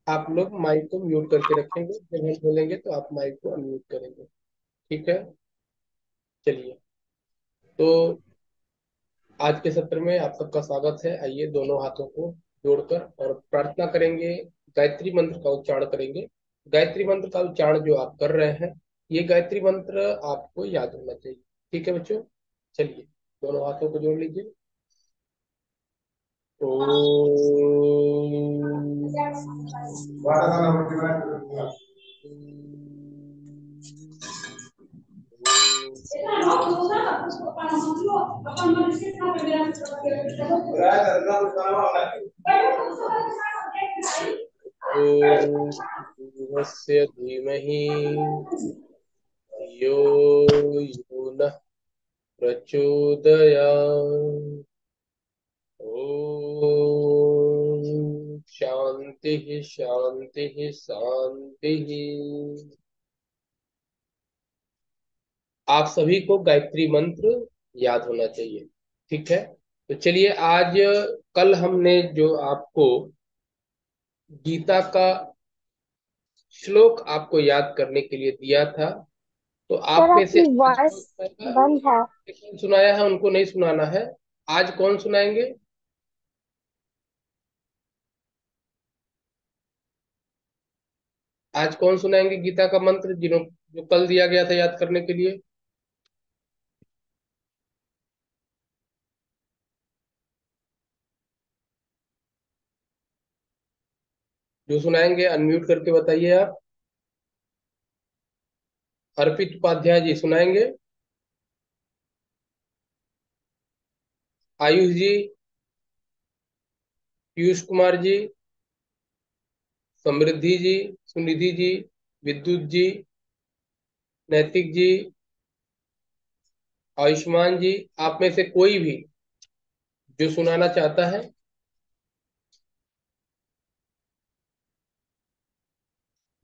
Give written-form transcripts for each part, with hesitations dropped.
आप लोग माइक को म्यूट करके रखेंगे, जब हम बोलेंगे तो आप माइक को अनम्यूट करेंगे। ठीक है। चलिए, तो आज के सत्र में आप सबका स्वागत है। आइए दोनों हाथों को जोड़कर और प्रार्थना करेंगे, गायत्री मंत्र का उच्चारण करेंगे। गायत्री मंत्र का उच्चारण जो आप कर रहे हैं, ये गायत्री मंत्र आपको याद होना चाहिए। ठीक है बच्चों, चलिए दोनों हाथों को जोड़ लीजिए। ओम भूर्भुवस्सु धीमहि धियो यो नः प्रचोदयात्। ओम शांति शांति शांति। आप सभी को गायत्री मंत्र याद होना चाहिए। ठीक है, तो चलिए आज, कल हमने जो आपको गीता का श्लोक आपको याद करने के लिए दिया था, तो सर आप में से आपकी आज कौन वॉइस सुनाएगा? बंद है। कौन सुनाया है उनको नहीं सुनाना है। आज कौन सुनाएंगे? आज कौन सुनाएंगे गीता का मंत्र, जिन्हों जो कल दिया गया था याद करने के लिए? जो सुनाएंगे अनम्यूट करके बताइए आप। अर्पित उपाध्याय जी सुनाएंगे। आयुष जी, पीयूष कुमार जी, समृद्धि जी, सुनिधि जी, विद्युत जी, नैतिक जी, आयुष्मान जी, आप में से कोई भी जो सुनाना चाहता है।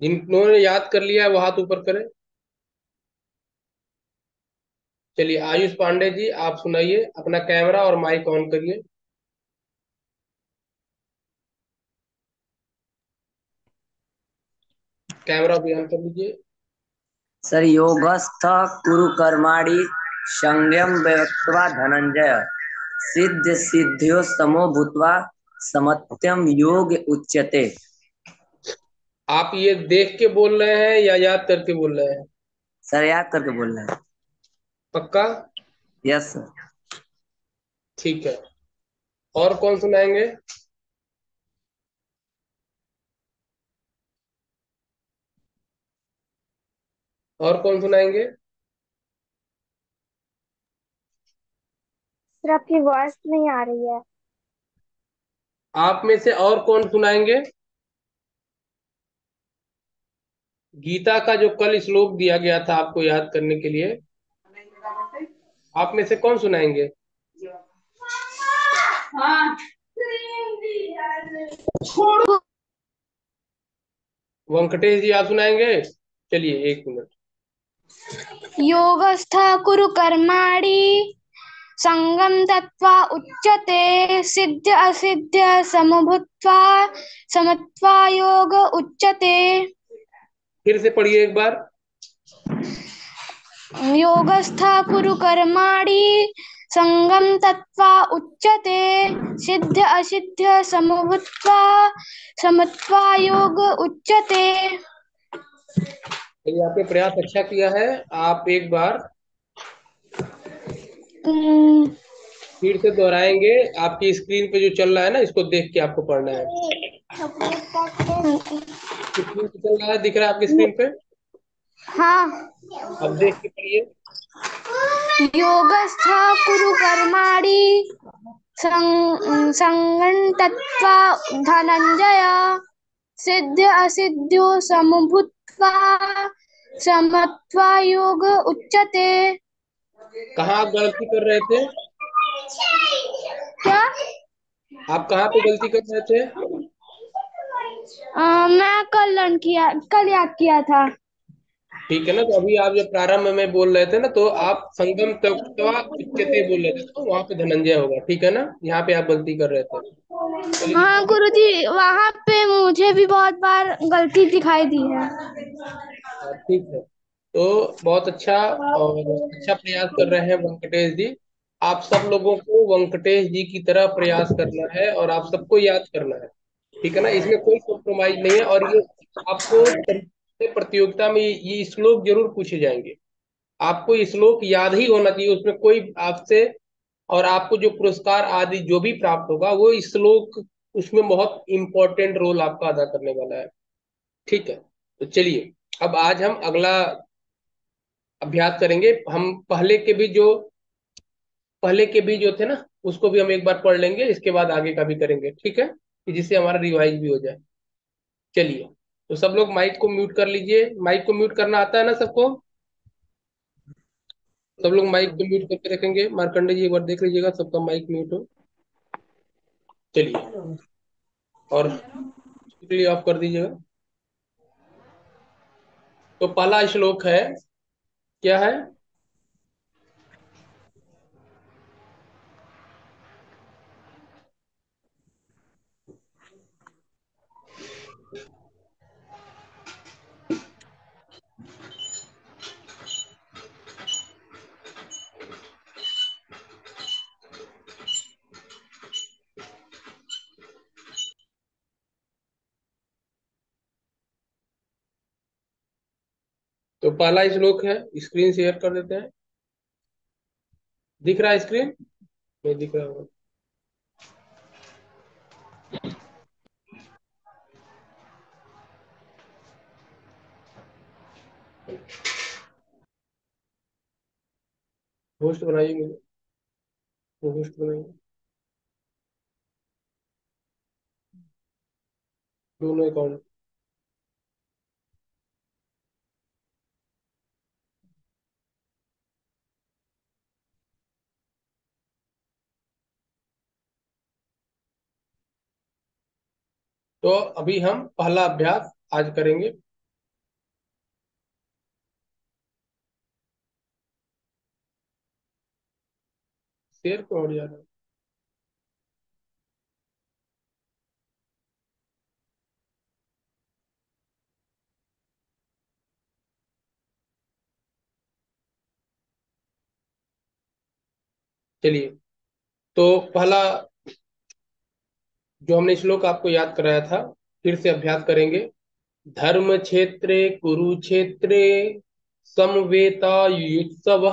जिन्होंने याद कर लिया है वो हाथ ऊपर करें। चलिए आयुष पांडे जी, आप सुनाइए। अपना कैमरा और माइक ऑन करिए। कैमरा भी ऑन कर लीजिए। सर योगस्थ कुरु कर्माणि संयम व्यक्त्वा धनंजय सिद्ध सिद्ध्यो समो भूत्वा समत्यम योग उच्यते। आप ये देख के बोल रहे हैं या याद करके बोल रहे हैं? सर याद करके बोल रहे हैं। पक्का? Yes sir. ठीक है। और कौन सुनाएंगे? और कौन सुनाएंगे? सर आपकी वॉइस नहीं आ रही है। आप में से और कौन सुनाएंगे? गीता का जो कल श्लोक दिया गया था आपको याद करने के लिए, आप में से कौन सुनाएंगे? हाँ। वेंकटेश जी आप सुनाएंगे? चलिए एक मिनट। योगस्थ कुरु कर्माणि संगम तत्वा उच्यते सिद्ध असिद्ध समभूत्वा समत्वा योग उच्यते। फिर से पढ़िए एक बार। योगस्थ कुरु कर्माणि संगम तत्वा उच्यते सिद्ध असिद्ध समभूत्वा समत्वा योग उच्यते। चलिए आपने प्रयास अच्छा किया है। आप एक बार हम्म, फिर से दोहराएंगे। आपकी स्क्रीन पे जो चल रहा है ना, इसको देख के आपको पढ़ना है। आपकी स्क्रीन पे चल रहा है, दिख रहा है आपकी स्क्रीन पे? हाँ। अब देख के पढ़िए। योगस्थ कुरु कर्माणि संगं तत्वा धनंजय सिद्ध असिद्ध्यो समभूत्वा समत्वा योग उच्यते। कहाँ आप गलती कर रहे थे? क्या? आप कहाँ पे गलती कर रहे थे? मैं कल याद किया था। ठीक है ना, तो अभी आप जब प्रारंभ में बोल रहे थे ना, तो आप संगम त्यक्त्वा उच्यते बोल रहे थे, तो वहां पे धनंजय होगा। ठीक है ना, यहाँ पे आप गलती कर रहे थे। चलिए हाँ लिखिए। गुरुजी, वहाँ पे मुझे भी बहुत बार गलती दिखाई दी है। हाँ, ठीक है। तो बहुत अच्छा, और अच्छा प्रयास कर रहे हैं वेंकटेश जी। आप सब लोगों को वेंकटेश जी की तरह प्रयास करना है और आप सबको याद करना है। ठीक है ना, इसमें कोई कॉम्प्रोमाइज नहीं है। और ये आपको प्रतियोगिता में ये श्लोक जरूर पूछे जाएंगे। आपको ये श्लोक याद ही होना चाहिए, उसमें कोई आपसे, और आपको जो पुरस्कार आदि जो भी प्राप्त होगा वो इस श्लोक, उसमें बहुत इंपॉर्टेंट रोल आपका अदा करने वाला है। ठीक है, तो चलिए अब आज हम अगला अभ्यास करेंगे। हम पहले के भी जो थे ना, उसको भी हम एक बार पढ़ लेंगे, इसके बाद आगे का भी करेंगे। ठीक है, कि जिससे हमारा रिवाइज भी हो जाए। चलिए, तो सब लोग माइक को म्यूट कर लीजिए। माइक को म्यूट करना आता है ना सबको? सब लोग माइक को म्यूट करके रखेंगे। मार्कंडे जी एक बार देख लीजिएगा सबका माइक म्यूट हो। चलिए, और स्क्रीन ऑफ कर दीजिएगा। तो पहला श्लोक है, क्या है? तो पहला श्लोक है, स्क्रीन शेयर कर देते हैं। दिख रहा है स्क्रीन? नहीं दिख रहा होगा। होस्ट बनाइए मुझे, होस्ट बनाइए, दोनों अकाउंट। तो अभी हम पहला अभ्यास आज करेंगे। शेयर क्यों हो जा रहा है? चलिए, तो पहला जो हमने श्लोक आपको याद कराया था, फिर से अभ्यास करेंगे। धर्म क्षेत्रे कुरुक्षेत्रे समवेतायुत्सव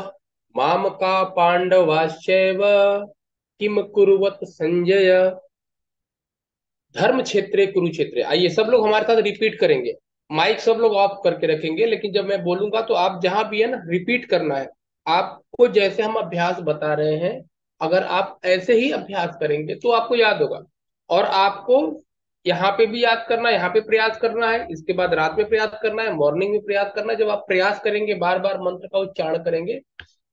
माम का पांडवाश्चैव किम कुरुवत संजय। धर्म क्षेत्रे कुरुक्षेत्रे, आइए सब लोग हमारे साथ रिपीट करेंगे। माइक सब लोग ऑफ करके रखेंगे, लेकिन जब मैं बोलूंगा तो आप जहां भी है ना, रिपीट करना है। आपको जैसे हम अभ्यास बता रहे हैं, अगर आप ऐसे ही अभ्यास करेंगे तो आपको याद होगा। और आपको यहाँ पे भी याद करना है, यहाँ पे प्रयास करना है, इसके बाद रात में प्रयास करना है, मॉर्निंग में प्रयास करना है। जब आप प्रयास करेंगे, बार बार मंत्र का उच्चारण करेंगे,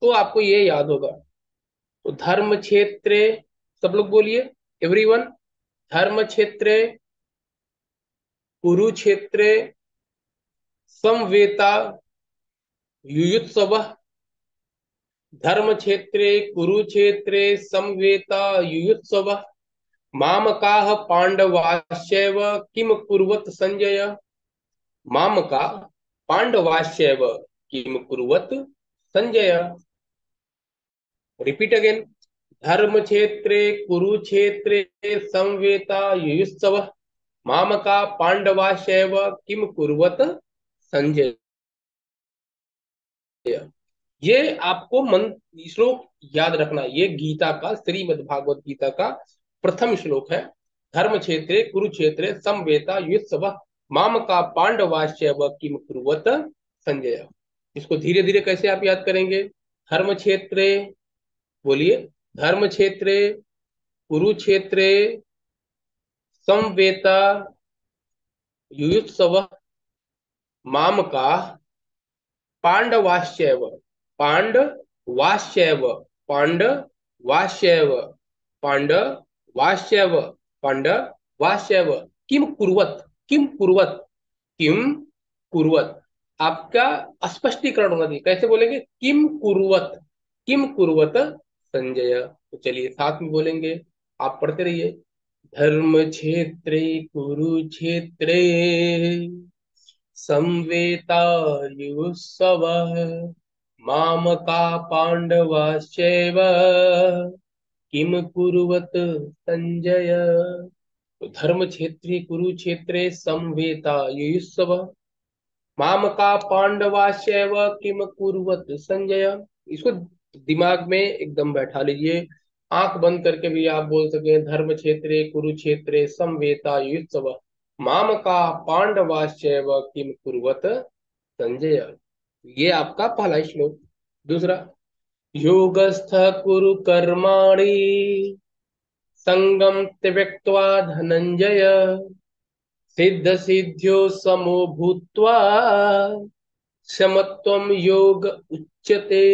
तो आपको ये याद होगा। तो धर्म क्षेत्रे, सब लोग बोलिए, एवरीवन। धर्म क्षेत्रे कुरुक्षेत्रे समवेता युयुत्सव। धर्म क्षेत्रे कुरुक्षेत्रे समवेता युयुत्सव मामकाः पांडवाश्चैव किम कुर्वत संजय। मामका पांडवाश्चैव किम कुर्वत संजय। Repeat again. धर्म क्षेत्रे कुरुक्षेत्रे समवेता युयुत्सव मामका पांडवाश्चैव किम कुर्वत संजय। ये आपको श्लोक याद रखना है। ये गीता का, श्रीमद् भागवत गीता का प्रथम श्लोक है। धर्म क्षेत्रे कुरुक्षेत्रे समवेता युत्सव माम का पांडवाश्चैव किम कुर्वत संजय। इसको धीरे धीरे कैसे आप याद करेंगे? धर्म क्षेत्रे, बोलिए, धर्म क्षेत्रे कुरुक्षेत्रे समवेता युयुत्सव माम का पांडवाश्चैव, पांडवाश्चैव, पांडवाश्चैव, पांडवाश्चैव, पांडवाश्चैव किम कुर्वत, किम कुर्वत, किम कुर्वत। आपका स्पष्टीकरण होना चाहिए। कैसे बोलेंगे? किम कुर्वत, किम कुर्वत संजय। तो चलिए साथ में बोलेंगे, आप पढ़ते रहिए। धर्म क्षेत्रे कुरुक्षेत्रे संवेतायुत्सवः मामका पांडवाश्चैव किम कुरुवत संजय। तो धर्म क्षेत्री कुरुक्षेत्रे संवेतायुत्सव मामका पांडवाश्चैव किम कुरुवत संजय। इसको दिमाग में एकदम बैठा लीजिए। आंख बंद करके भी आप बोल सके धर्म क्षेत्रे कुरुक्षेत्रे संवेतायुत्सव मामका पांडवाश्चैव किम कुरुवत संजय। ये आपका पहला श्लोक। दूसरा, योगस्थ कुरु कर्माणि संगम त्यक्त्वा धनंजय सिद्ध सिद्ध्यो समो भूत्वा समत्वम योग उच्यते।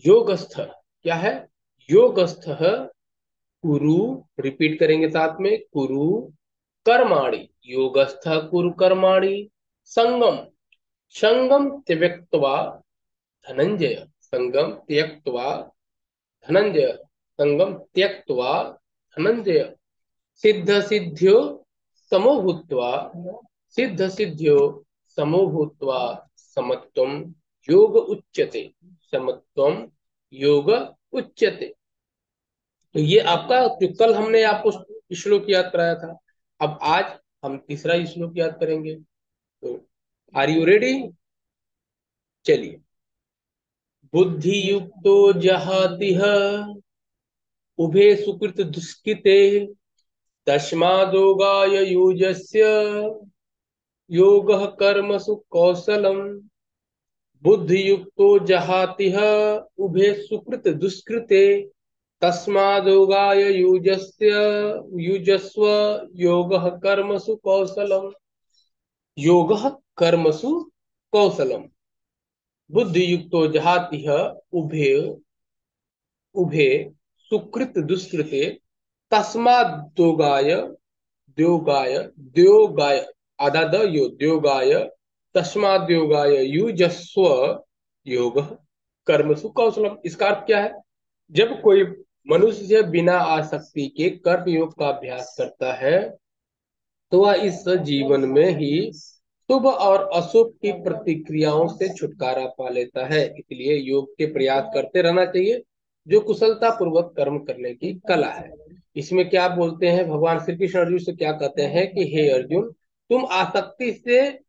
योगस्थ क्या है? योगस्थ कुरु, रिपीट करेंगे साथ में, कुरु कर्माणि, योगस्थ कुरु कर्माणि संगम, संगम त्यक्त्वा धनंजय, संगम त्यक्त्वा धनंजय, संगम त्यक्त्वा धनंजय सिद्ध सिद्ध्यो समो भूत्वा, सिद्ध सिद्ध्यो समो भूत्वा समत्वम योग उच्यते, समत्वम योग उच्यते। तो ये आपका जो कल हमने आपको श्लोक याद कराया था, अब आज हम तीसरा श्लोक याद करेंगे। तो आर यू रेडी? चलिए। बुद्धि युक्तो जहातिह उभे सुकृत दुष्कृते तस्मादोगाय युजस्य योगः कर्मसु कौशलम। बुद्धि युक्तो जहातिह उभे सुकृत दुष्कृते तस्मादोगाय युजस्व योगः कर्मसु कौशलम। योगः कर्मसु कौशलम। बुद्धि युक्तो जहातिह उभे उभे सुकृत दुष्कृते तस्मादोगाय, द्योगाय, द्योगाय, आधा द यो, द्योगाय तस्माद्योगाय युजस्व योग कर्मसु कौशलम। इसका अर्थ क्या है? जब कोई मनुष्य बिना आसक्ति के कर्म योग का अभ्यास करता है तो वह इस जीवन में ही शुभ और अशुभ की प्रतिक्रियाओं से छुटकारा पा लेता है। इसलिए योग के प्रयास करते रहना चाहिए, जो कुशलता पूर्वक कर्म करने की कला है। इसमें क्या बोलते हैं भगवान श्री कृष्ण अर्जुन से, क्या कहते हैं कि हे अर्जुन, तुम आसक्ति से,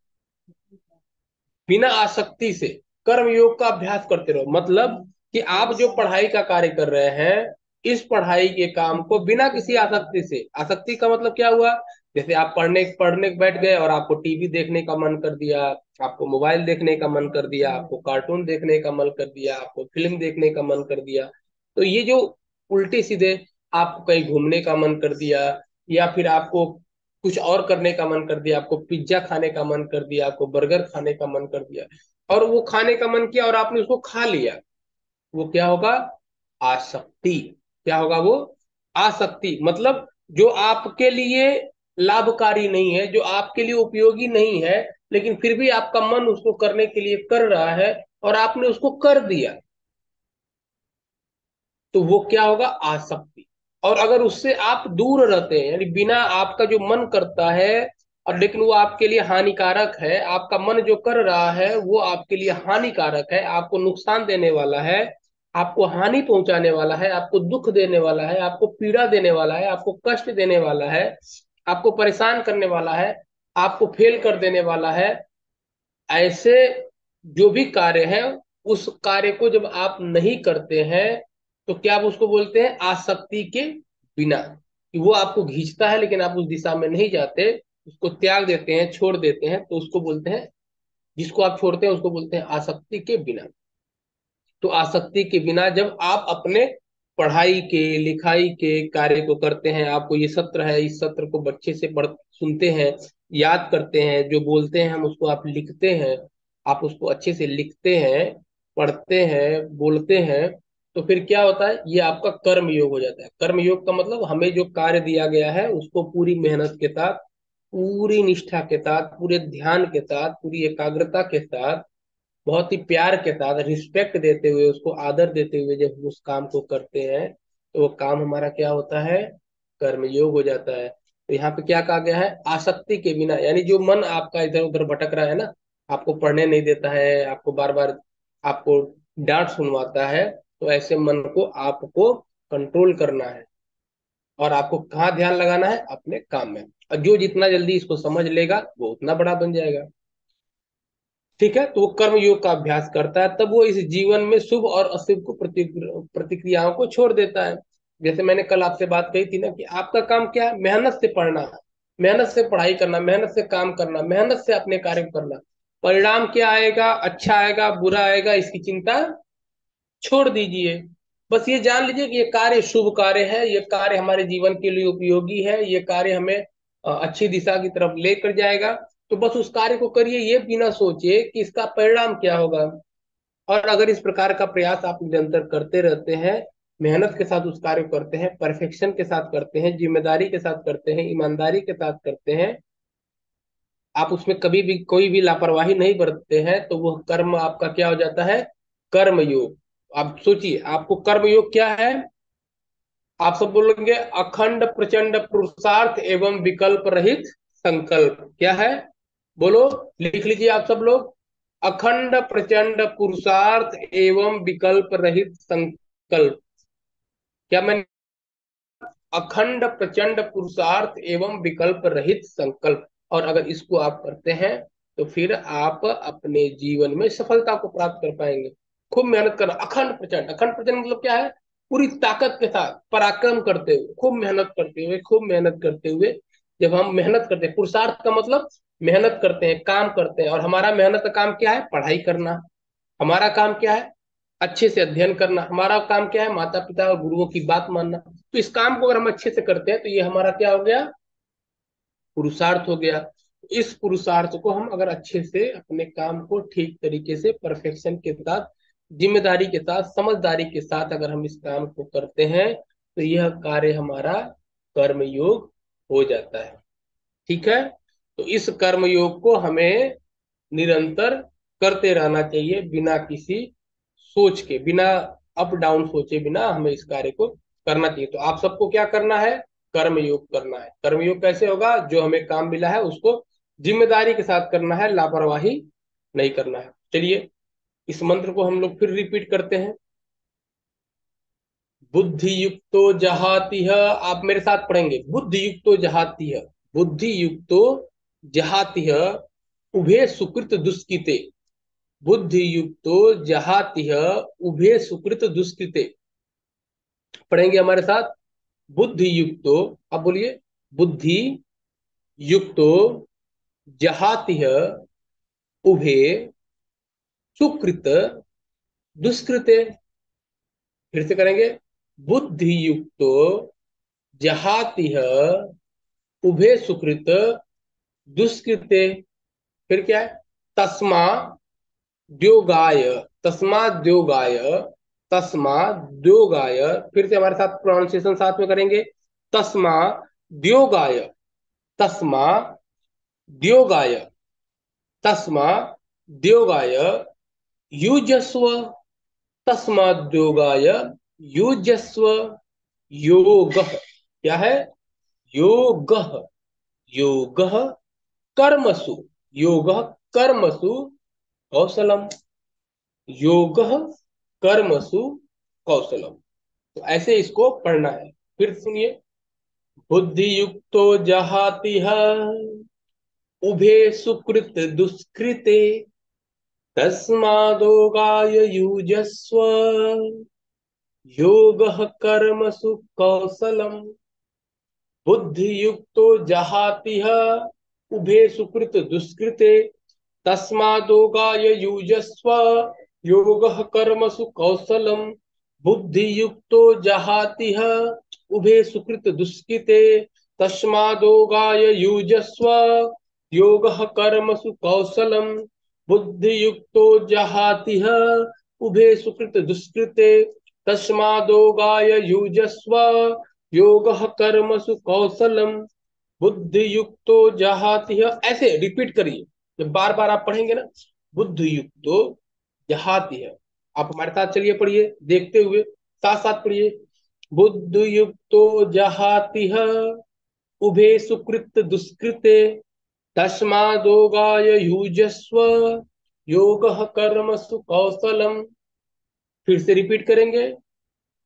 बिना आसक्ति से कर्म योग का अभ्यास करते रहो। मतलब कि आप जो पढ़ाई का कार्य कर रहे हैं, इस पढ़ाई के काम को बिना किसी आसक्ति से, आसक्ति का मतलब क्या हुआ? जैसे आप पढ़ने पढ़ने बैठ गए और आपको टीवी देखने का मन कर दिया, आपको मोबाइल देखने का मन कर दिया, आपको कार्टून देखने का मन कर दिया, आपको फिल्म देखने का मन कर दिया। तो ये जो उल्टे सीधे, आपको कहीं घूमने का मन कर दिया, या फिर आपको कुछ और करने का मन कर दिया, आपको पिज्जा खाने का मन कर दिया, आपको बर्गर खाने का मन कर दिया, और वो खाने का मन किया और आपने उसको खा लिया, वो क्या होगा? आसक्ति। क्या होगा वो? आसक्ति। मतलब जो आपके लिए लाभकारी नहीं है, जो आपके लिए उपयोगी नहीं है, लेकिन फिर भी आपका मन उसको करने के लिए कर रहा है और आपने उसको कर दिया, तो वो क्या होगा? आसक्ति। और अगर उससे आप दूर रहते हैं, यानी बिना, आपका जो मन करता है और लेकिन वो आपके लिए हानिकारक है, आपका मन जो कर रहा है वो आपके लिए हानिकारक है, आपको नुकसान देने वाला है, आपको हानि पहुंचाने वाला है, आपको दुख देने वाला है, आपको पीड़ा देने वाला है, आपको कष्ट देने वाला है, आपको परेशान करने वाला है, आपको फेल कर देने वाला है, ऐसे जो भी कार्य है, उस कार्य को जब आप नहीं करते हैं तो क्या आप उसको बोलते हैं? आसक्ति के बिना। कि वो आपको खींचता है लेकिन आप उस दिशा में नहीं जाते, उसको त्याग देते हैं, छोड़ देते हैं, तो उसको बोलते हैं, जिसको आप छोड़ते हैं उसको बोलते हैं आसक्ति के बिना। तो आसक्ति के बिना जब आप अपने पढ़ाई के, लिखाई के कार्य को करते हैं, आपको ये सत्र है, इस सत्र को बच्चे से पढ़ सुनते हैं, याद करते हैं, जो बोलते हैं हम उसको आप लिखते हैं, आप उसको अच्छे से लिखते हैं, पढ़ते हैं, बोलते हैं, तो फिर क्या होता है? ये आपका कर्म योग हो जाता है। कर्म योग का मतलब हमें जो कार्य दिया गया है उसको पूरी मेहनत के साथ, पूरी निष्ठा के साथ, पूरे ध्यान के साथ, पूरी एकाग्रता के साथ, बहुत ही प्यार के साथ, रिस्पेक्ट देते हुए, उसको आदर देते हुए जब हम उस काम को करते हैं तो वो काम हमारा क्या होता है? कर्मयोग हो जाता है। तो यहाँ पे क्या कहा गया है, आसक्ति के बिना, यानी जो मन आपका इधर उधर भटक रहा है ना, आपको पढ़ने नहीं देता है, आपको बार बार आपको डांट सुनवाता है, तो ऐसे मन को आपको कंट्रोल करना है और आपको कहाँ ध्यान लगाना है, अपने काम में। और जो जितना जल्दी इसको समझ लेगा वो उतना बड़ा बन जाएगा। ठीक है, तो वो कर्म योग का अभ्यास करता है, तब वो इस जीवन में शुभ और अशुभ को प्रतिक्रियाओं को छोड़ देता है। जैसे मैंने कल आपसे बात कही थी ना कि आपका काम क्या है, मेहनत से पढ़ना है, मेहनत से पढ़ाई करना, मेहनत से काम करना, मेहनत से अपने कार्य करना। परिणाम क्या आएगा, अच्छा आएगा बुरा आएगा, इसकी चिंता छोड़ दीजिए। बस ये जान लीजिए कि ये कार्य शुभ कार्य है, ये कार्य हमारे जीवन के लिए उपयोगी है, ये कार्य हमें अच्छी दिशा की तरफ लेकर जाएगा। तो बस उस कार्य को करिए, ये बिना सोचे कि इसका परिणाम क्या होगा। और अगर इस प्रकार का प्रयास आप निरंतर करते रहते हैं, मेहनत के साथ उस कार्य को करते हैं, परफेक्शन के साथ करते हैं, जिम्मेदारी के साथ करते हैं, ईमानदारी के साथ करते हैं, आप उसमें कभी भी कोई भी लापरवाही नहीं बरतते हैं, तो वह कर्म आपका क्या हो जाता है, कर्म योग। आप सोचिए, आपको कर्म योग क्या है, आप सब बोलेंगे अखंड प्रचंड पुरुषार्थ एवं विकल्प रहित संकल्प। क्या है, बोलो, लिख लीजिए आप सब लोग। अखंड प्रचंड पुरुषार्थ एवं विकल्प रहित संकल्प। क्या मैं, अखंड प्रचंड पुरुषार्थ एवं विकल्प रहित संकल्प। और अगर इसको आप करते हैं तो फिर आप अपने जीवन में सफलता को प्राप्त कर पाएंगे। खूब मेहनत करना, अखंड प्रचंड, अखंड प्रचंड मतलब क्या है, पूरी ताकत के साथ पराक्रम करते हुए, खूब मेहनत करते हुए, खूब मेहनत करते हुए। जब हम मेहनत करते हैं, पुरुषार्थ का मतलब मेहनत करते हैं, काम करते हैं, और हमारा मेहनत का काम क्या है, पढ़ाई करना। हमारा काम क्या है, अच्छे से अध्ययन करना। हमारा काम क्या है, माता पिता और गुरुओं की बात मानना। तो इस काम को अगर हम अच्छे से करते हैं तो ये हमारा क्या हो गया, पुरुषार्थ हो गया। इस पुरुषार्थ को हम अगर अच्छे से अपने काम को ठीक तरीके से परफेक्शन के साथ, जिम्मेदारी के साथ, समझदारी के साथ अगर हम इस काम को करते हैं, तो यह कार्य हमारा कर्म योग हो जाता है। ठीक है, तो इस कर्म योग को हमें निरंतर करते रहना चाहिए, बिना किसी सोच के, बिना अप डाउन सोचे बिना हमें इस कार्य को करना चाहिए। तो आप सबको क्या करना है, कर्म योग करना है। कर्म योग कैसे होगा, जो हमें काम मिला है उसको जिम्मेदारी के साथ करना है, लापरवाही नहीं करना है। चलिए, इस मंत्र को हम लोग फिर रिपीट करते हैं। बुद्धि युक्तो जहातिह, आप मेरे साथ पढ़ेंगे, बुद्धि युक्तो जहातिह, बुद्धि युक्तो जहातिह, उभे सुकृत दुष्कृते, बुद्धि युक्तो जहातिह, उभे सुकृत दुष्कृते। पढ़ेंगे हमारे साथ, बुद्धि युक्तो, अब बोलिए, बुद्धि युक्तो जहातिह, उभे सुकृत दुष्कृते। फिर से करेंगे, बुद्धि युक्तो जहातिह, उभे सुकृत दुष्कृते। फिर क्या है, तस्मा द्योगाय, तस्मा द्योगाय, तस्मा द्योगाय। फिर से हमारे साथ प्रोनाउंसिएशन साथ में करेंगे, तस्मा द्योगाय, तस्मा द्योगाय, तस्मा द्योगाय युजस्व, तस्मा द्योगाय युजस्व। योग क्या है, योग, योग कर्मसु, योग कर्मसु कौशलम, योग कर्मसु कौशलम। तो ऐसे इसको पढ़ना है। फिर सुनिए, बुद्धि युक्तो जहाति उभे सुकृत दुष्कृते, तस्मादोगाय युजस्व, योग कर्मसु कौशलम। बुद्धि युक्तो जहाति उभे सुकृत दुष्कृते, तस्मादोगाय युजस्व, योग कर्मसु कौशलम। बुद्धि युक्तो जहाति उभे सुकृत दुष्कृते, तस्मादोगाय युजस्व, योग कर्मसु कौशलम। बुद्धि युक्तो जहाति उभे सुकृत दुष्कृते, तस्मादोगाय युजस्व, योग कर्मसु कौशलम। बुद्धि युक्तो जहाति, ऐसे रिपीट करिए। जब बार बार आप पढ़ेंगे ना, बुद्धि युक्तो जहाति है, आप हमारे साथ चलिए पढ़िए, देखते हुए साथ साथ पढ़िए। बुद्धि युक्तो जहातिह उभे सुकृत दुष्कृते तस्मादोगाय युजस्व योगः कर्मसु कौशलम। फिर से रिपीट करेंगे।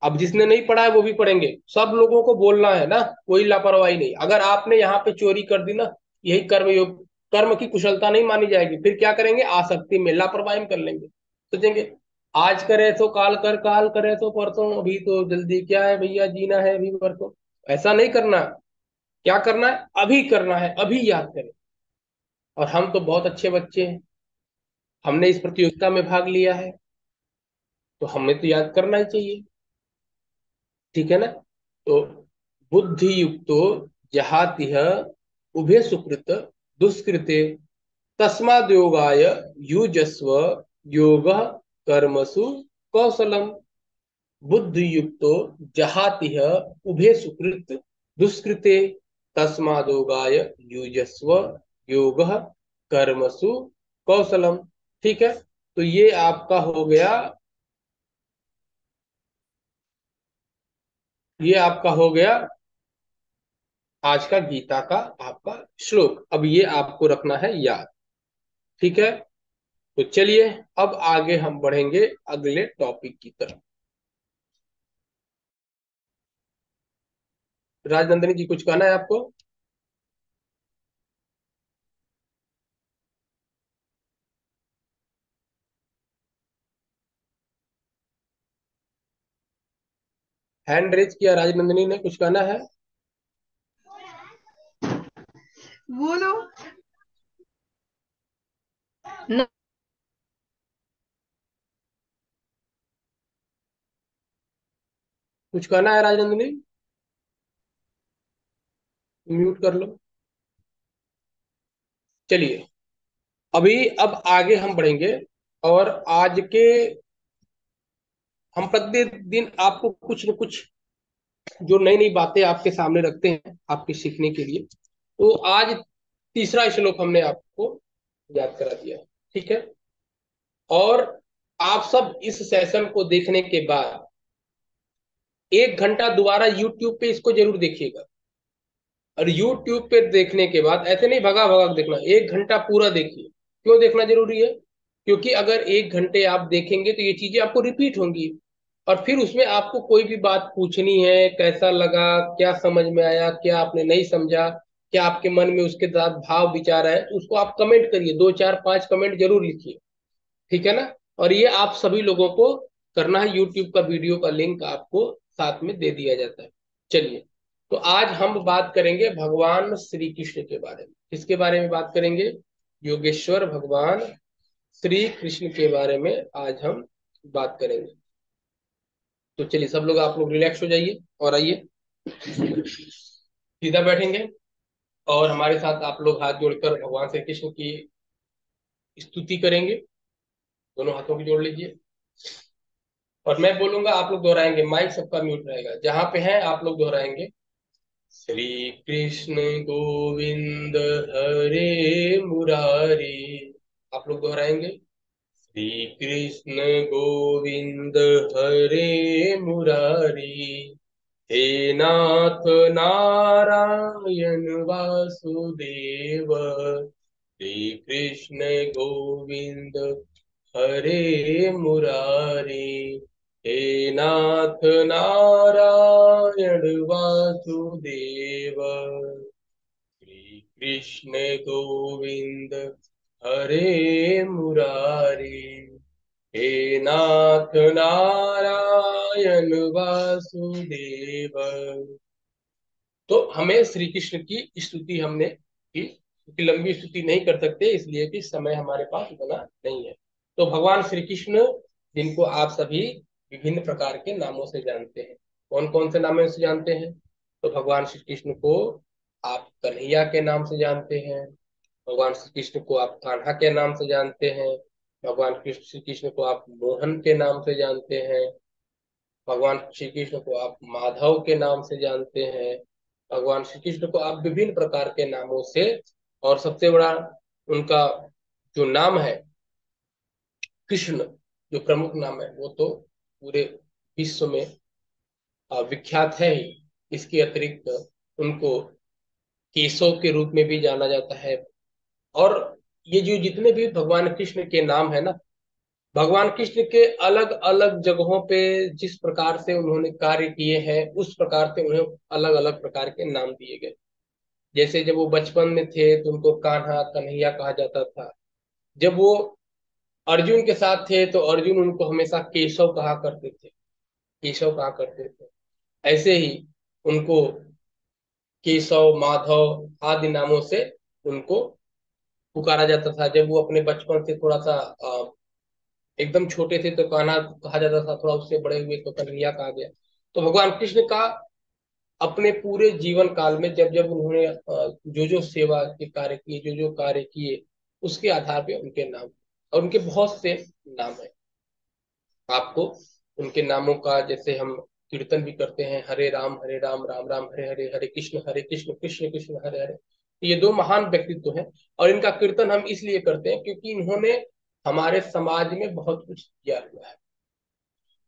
अब जिसने नहीं पढ़ा है वो भी पढ़ेंगे, सब लोगों को बोलना है ना, कोई लापरवाही नहीं। अगर आपने यहाँ पे चोरी कर दी ना, यही कर्म योग, कर्म की कुशलता नहीं मानी जाएगी। फिर क्या करेंगे, आसक्ति में लापरवाही में कर लेंगे, सोचेंगे आज करे तो काल कर, काल करे तो परसों, अभी तो जल्दी क्या है भैया, जीना है अभी परसों। ऐसा नहीं करना। क्या करना है, अभी करना है, अभी याद करें। और हम तो बहुत अच्छे बच्चे हैं, हमने इस प्रतियोगिता में भाग लिया है, तो हमें तो याद करना ही चाहिए। ठीक है ना। तो बुद्धि युक्तो जहातिह उभे सुकृत दुष्कृते तस्माद् योगाय युजस्व योग कर्मसु कौशलम। बुद्धि युक्तो जहातिह उभे सुकृत दुष्कृते तस्माद् योगाय युजस्व योग कर्मसु कौशलम। ठीक है। तो ये आपका हो गया, ये आपका हो गया आज का गीता का आपका श्लोक। अब ये आपको रखना है याद। ठीक है। तो चलिए अब आगे हम बढ़ेंगे अगले टॉपिक की तरफ। राजनंदिनी जी कुछ कहना है आपको? हैंड रेज किया राजनंदिनी ने, कुछ कहना है? बोलो। न- कुछ कहना है राजनंदिनी? म्यूट कर लो। चलिए अभी अब आगे हम बढ़ेंगे। और आज के हम प्रतिदिन आपको कुछ न कुछ जो नई नई बातें आपके सामने रखते हैं आपके सीखने के लिए। तो आज तीसरा श्लोक हमने आपको याद करा दिया है। ठीक है। और आप सब इस सेशन को देखने के बाद 1 घंटा दोबारा यूट्यूब पे इसको जरूर देखिएगा। और यूट्यूब पे देखने के बाद ऐसे नहीं भगा भगा के देखना, 1 घंटा पूरा देखिए। क्यों देखना जरूरी है? क्योंकि अगर 1 घंटे आप देखेंगे तो ये चीजें आपको रिपीट होंगी। और फिर उसमें आपको कोई भी बात पूछनी है, कैसा लगा, क्या समझ में आया, क्या आपने नहीं समझा, क्या आपके मन में उसके साथ भाव विचार है, तो उसको आप कमेंट करिए, 2 4 5 कमेंट जरूर लिखिए। ठीक है ना। और ये आप सभी लोगों को करना है। यूट्यूब का वीडियो का लिंक आपको साथ में दे दिया जाता है। चलिए तो आज हम बात करेंगे भगवान श्री कृष्ण के बारे में। किसके बारे में बात करेंगे? योगेश्वर भगवान श्री कृष्ण के बारे में आज हम बात करेंगे। तो चलिए सब लोग, आप लोग रिलैक्स हो जाइए और आइए सीधा बैठेंगे। और हमारे साथ आप लोग हाथ जोड़कर भगवान श्री कृष्ण की स्तुति करेंगे। दोनों हाथों को जोड़ लीजिए। और मैं बोलूंगा आप लोग दोहराएंगे, माइक सबका म्यूट रहेगा, जहां पे है आप लोग दोहराएंगे। श्री कृष्ण गोविंद हरे मुरारी। आप लोग दोहराएंगे। श्री कृष्ण गोविंद हरे मुरारी। हे नाथ नारायण वासुदेव। श्री कृष्ण गोविंद हरे मुरारी। हे नाथ नारायण वासुदेव। श्री कृष्ण गोविंद हरे मुरारी। हे नाथ नारायण वासुदेव। तो हमें श्री कृष्ण की स्तुति हमने की, क्योंकि लंबी स्तुति नहीं कर सकते इसलिए कि समय हमारे पास उतना नहीं है। तो भगवान श्री कृष्ण, जिनको आप सभी विभिन्न प्रकार के नामों से जानते हैं, कौन कौन से नामों से जानते हैं? तो भगवान श्री कृष्ण को आप कन्हैया के नाम से जानते हैं, भगवान श्री कृष्ण को आप कान्हा के नाम से जानते हैं, भगवान श्री कृष्ण को आप मोहन के नाम से जानते हैं, भगवान श्री कृष्ण को आप माधव के नाम से जानते हैं, भगवान श्री कृष्ण को आप विभिन्न प्रकार के नामों से, और सबसे बड़ा उनका जो नाम है कृष्ण, जो प्रमुख नाम है, वो तो पूरे विश्व में विख्यात है ही। इसके अतिरिक्त उनको केशव के रूप में भी जाना जाता है। और ये जो जितने भी भगवान कृष्ण के नाम है ना, भगवान कृष्ण के अलग अलग जगहों पे जिस प्रकार से उन्होंने कार्य किए हैं उस प्रकार से उन्हें अलग अलग प्रकार के नाम दिए गए। जैसे जब वो बचपन में थे तो उनको कान्हा कन्हैया कहा जाता था। जब वो अर्जुन के साथ थे तो अर्जुन उनको हमेशा केशव कहा करते थे, केशव कहा करते थे। ऐसे ही उनको केशव, माधव आदि नामों से उनको पुकारा जाता था। जब वो अपने बचपन से थोड़ा सा एकदम छोटे थे तो कान्हा कहा जाता था, थोड़ा उससे बड़े हुए तो कन्हैया कहा गया। तो भगवान कृष्ण का अपने पूरे जीवन काल में जब जब उन्होंने जो जो सेवा के कार्य किए, जो जो कार्य किए, उसके आधार पे उनके नाम, और उनके बहुत से नाम है। आपको उनके नामों का, जैसे हम कीर्तन भी करते हैं, हरे राम राम राम हरे हरे, हरे कृष्ण कृष्ण कृष्ण हरे हरे। ये दो महान व्यक्तित्व हैं और इनका कीर्तन हम इसलिए करते हैं क्योंकि इन्होंने हमारे समाज में बहुत कुछ किया हुआ है।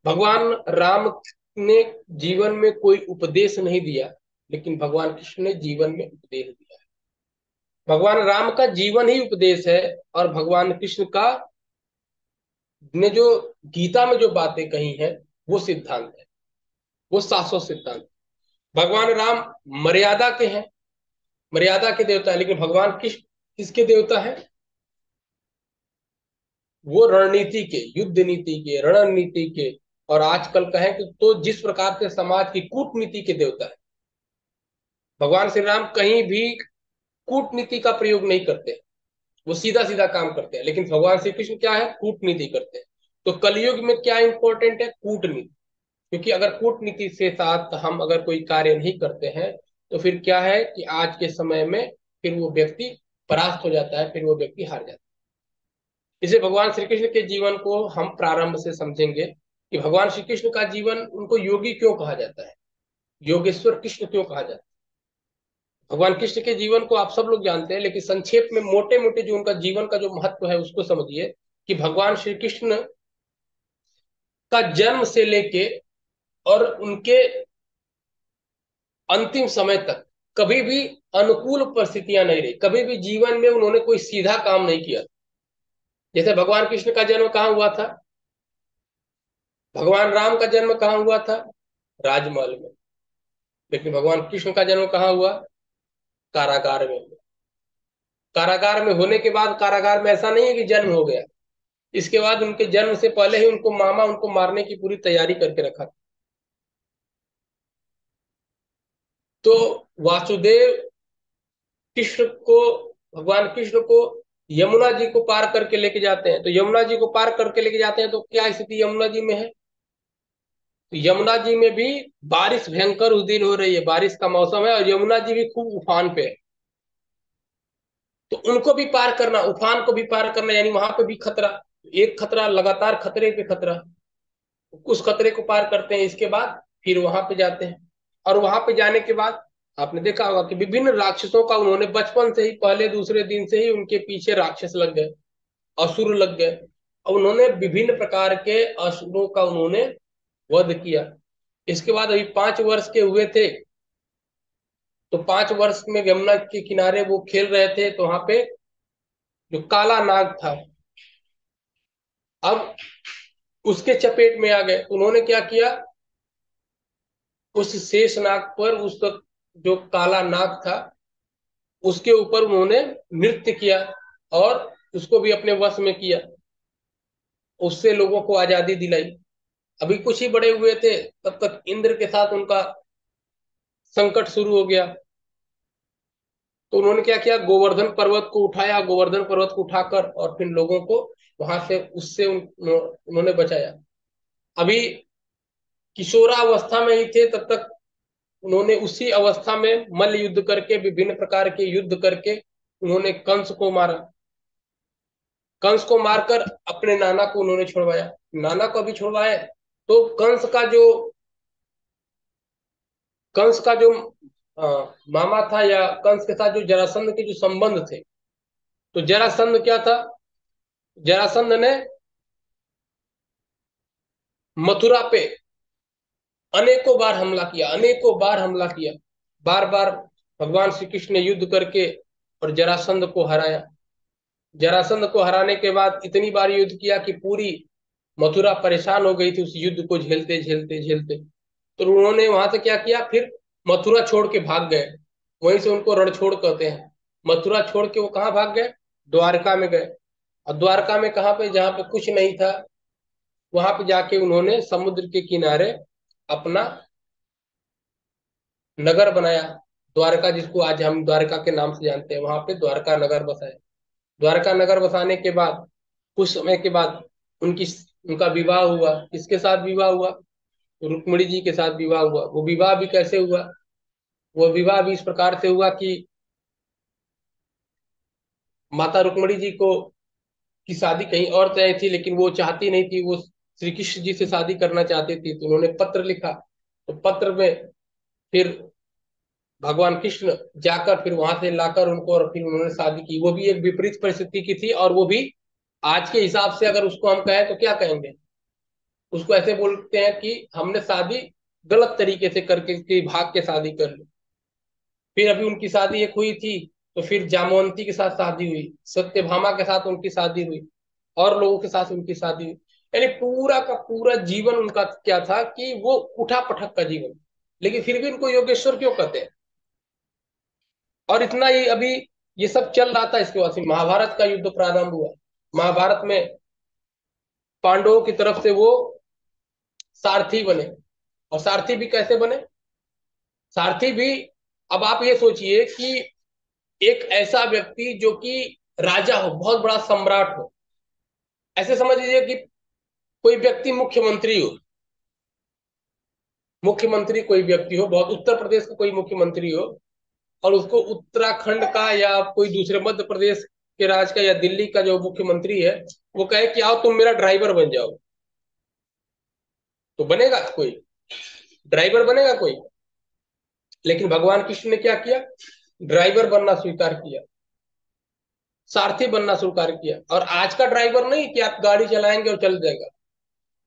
भगवान राम ने जीवन में कोई उपदेश नहीं दिया, लेकिन भगवान कृष्ण ने जीवन में उपदेश दिया है। भगवान राम का जीवन ही उपदेश है और भगवान कृष्ण का ने जो गीता में जो बातें कही हैं वो सिद्धांत है, वो शाश्वत सिद्धांत। भगवान राम मर्यादा के हैं, मर्यादा के देवता है, लेकिन भगवान कृष्ण किसके देवता है? वो रणनीति के, युद्ध नीति के, रणनीति के, और आजकल कहें कि तो जिस प्रकार से समाज की कूटनीति के देवता है। भगवान श्री राम कहीं भी कूटनीति का प्रयोग नहीं करते, वो सीधा सीधा काम करते हैं। लेकिन भगवान श्री कृष्ण क्या है? कूटनीति करते हैं। तो कलयुग में क्या इंपॉर्टेंट है? कूटनीति। क्योंकि अगर कूटनीति से साथ हम अगर कोई कार्य नहीं करते हैं तो फिर क्या है कि आज के समय में फिर वो व्यक्ति परास्त हो जाता है, फिर वो व्यक्ति हार जाता है। इसे भगवान श्री कृष्ण के जीवन को हम प्रारंभ से समझेंगे कि भगवान श्री कृष्ण का जीवन, उनको योगी क्यों कहा जाता है, योगेश्वर कृष्ण क्यों कहा जाता है। भगवान कृष्ण के जीवन को आप सब लोग जानते हैं, लेकिन संक्षेप में मोटे मोटे जो उनका जीवन का जो महत्व है उसको समझिए कि भगवान श्री कृष्ण का जन्म से लेके और उनके अंतिम समय तक कभी भी अनुकूल परिस्थितियां नहीं रही। कभी भी जीवन में उन्होंने कोई सीधा काम नहीं किया। जैसे भगवान कृष्ण का जन्म कहाँ हुआ था? भगवान राम का जन्म कहाँ हुआ था? राजमहल में। लेकिन भगवान कृष्ण का जन्म कहाँ हुआ? कारागार में। कारागार में होने के बाद, कारागार में ऐसा नहीं है कि जन्म हो गया, इसके बाद उनके जन्म से पहले ही उनको मामा उनको मारने की पूरी तैयारी करके रखा था। तो वासुदेव कृष्ण को, भगवान कृष्ण को यमुना जी को पार करके लेके जाते हैं। तो यमुना जी को पार करके लेके जाते हैं तो क्या स्थिति यमुना जी में है? तो यमुना जी में भी बारिश भयंकर उस दिन हो रही है, बारिश का मौसम है और यमुना जी भी खूब उफान पे है। तो उनको भी पार करना, उफान को भी पार करना, यानी वहां पे भी खतरा, एक खतरा लगातार, खतरे पे खतरा। उस खतरे को पार करते हैं, इसके बाद फिर वहां पे जाते हैं। और वहां पे जाने के बाद आपने देखा होगा कि विभिन्न राक्षसों का उन्होंने बचपन से ही, पहले दूसरे दिन से ही उनके पीछे राक्षस लग गए, असुर लग गए, और उन्होंने विभिन्न प्रकार के असुरों का उन्होंने वध किया। इसके बाद अभी 5 वर्ष के हुए थे, तो 5 वर्ष में यमुना के किनारे वो खेल रहे थे, तो वहां पे जो काला नाग था, अब उसके चपेट में आ गए। उन्होंने क्या किया? उस शेष नाग पर, उस जो काला नाग था उसके ऊपर उन्होंने नृत्य किया और उसको भी अपने वश में किया, उससे लोगों को आजादी दिलाई। अभी कुछ ही बड़े हुए थे तब तक इंद्र के साथ उनका संकट शुरू हो गया। तो उन्होंने क्या किया? गोवर्धन पर्वत को उठाया, गोवर्धन पर्वत को उठाकर और फिर लोगों को वहां से, उससे उन्होंने बचाया। अभी किशोरावस्था में ही थे तब तक उन्होंने उसी अवस्था में मल्ल युद्ध करके, विभिन्न प्रकार के युद्ध करके उन्होंने कंस को मारा। कंस को मारकर अपने नाना को उन्होंने छुड़वाया। नाना को भी छुड़वाया तो कंस का जो मामा था, या कंस के साथ जो जरासंध के जो संबंध थे, तो जरासंध क्या था? जरासंध ने मथुरा पे अनेकों बार हमला किया, अनेकों बार हमला किया। बार बार भगवान श्री कृष्ण ने युद्ध करके और जरासंध को हराया। जरासंध को हराने के बाद इतनी बार युद्ध किया कि पूरी मथुरा परेशान हो गई थी उस युद्ध को झेलते झेलते झेलते। तो उन्होंने वहां से क्या किया, फिर मथुरा छोड़ के भाग गए। वहीं से उनको रणछोड़ कहते हैं। मथुरा छोड़ के वो कहाँ भाग गए, द्वारका में गए। और द्वारका में कहाँ पे, जहाँ पे कुछ नहीं था, वहां पे जाके उन्होंने समुद्र के किनारे अपना नगर बनाया, द्वारका, जिसको आज हम द्वारका के नाम से जानते हैं। वहां पे द्वारका नगर बसाया। द्वारका नगर बसाने के बाद कुछ समय के बाद उनकी उनका विवाह हुआ। किसके साथ विवाह हुआ, रुक्मिणी जी के साथ विवाह हुआ। वो विवाह भी कैसे हुआ, वो विवाह भी इस प्रकार से हुआ कि माता रुक्मिणी जी को की शादी कहीं और तय थी, लेकिन वो चाहती नहीं थी, वो श्री कृष्ण जी से शादी करना चाहती थी। तो उन्होंने पत्र लिखा। तो पत्र में फिर भगवान कृष्ण जाकर फिर वहां से लाकर उनको और फिर उन्होंने शादी की। वो भी एक विपरीत परिस्थिति की थी, और वो भी आज के हिसाब से अगर उसको हम कहें तो क्या कहेंगे, उसको ऐसे बोलते हैं कि हमने शादी गलत तरीके से करके कि भाग के शादी कर ली। फिर अभी उनकी शादी एक हुई थी, तो फिर जामवंती के साथ शादी हुई, सत्यभामा के साथ उनकी शादी हुई, और लोगों के साथ उनकी शादी हुई। यानी पूरा का पूरा जीवन उनका क्या था कि वो उठा पटक का जीवन। लेकिन फिर भी उनको योगेश्वर क्यों कहते हैं। और इतना ही अभी ये सब चल रहा था, इसके बाद से महाभारत का युद्ध प्रारंभ हुआ। महाभारत में पांडवों की तरफ से वो सारथी बने। और सारथी भी कैसे बने, सारथी भी, अब आप ये सोचिए कि एक ऐसा व्यक्ति जो कि राजा हो, बहुत बड़ा सम्राट हो। ऐसे समझ लीजिए कि कोई व्यक्ति मुख्यमंत्री हो, मुख्यमंत्री कोई व्यक्ति हो, बहुत उत्तर प्रदेश का कोई मुख्यमंत्री हो, और उसको उत्तराखंड का या कोई दूसरे मध्य प्रदेश के राज्य का या दिल्ली का जो मुख्यमंत्री है, वो कहे कि आओ तुम मेरा ड्राइवर बन जाओ, तो बनेगा कोई, ड्राइवर बनेगा कोई। लेकिन भगवान कृष्ण ने क्या किया, ड्राइवर बनना स्वीकार किया, सारथी बनना स्वीकार किया। और आज का ड्राइवर नहीं कि आप गाड़ी चलाएंगे और चल जाएगा,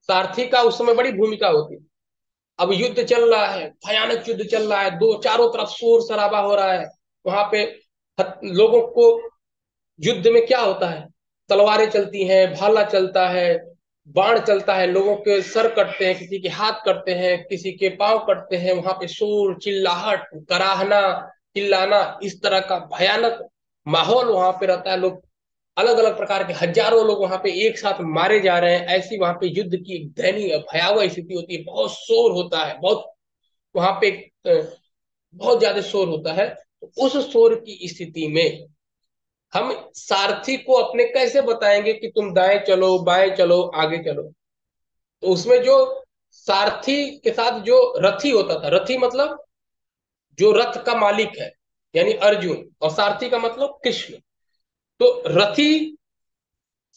सारथी का उस समय बड़ी भूमिका होती। अब युद्ध चल रहा है, भयानक युद्ध चल रहा है, दो चारों तरफ शोर शराबा हो रहा है। वहां पे लोगों को, युद्ध में क्या होता है, तलवारें चलती हैं, भाला चलता है, बाण चलता है, लोगों के सर कटते हैं, किसी के हाथ कटते हैं, किसी के पांव कटते हैं। वहां पे शोर चिल्लाहट कराहना चिल्लाना, इस तरह का भयानक माहौल वहां पे रहता है। लोग अलग अलग प्रकार के हजारों लोग वहां पे एक साथ मारे जा रहे हैं। ऐसी वहां पे युद्ध की एक दयनीय भयावह स्थिति होती है। बहुत शोर होता है, बहुत वहां पे बहुत ज्यादा शोर होता है। तो उस शोर की स्थिति में हम सारथी को अपने कैसे बताएंगे कि तुम दाएं चलो, बाएं चलो, आगे चलो। तो उसमें जो सारथी के साथ जो रथी होता था, रथी मतलब जो रथ का मालिक है, यानी अर्जुन, और सारथी का मतलब कृष्ण। तो रथी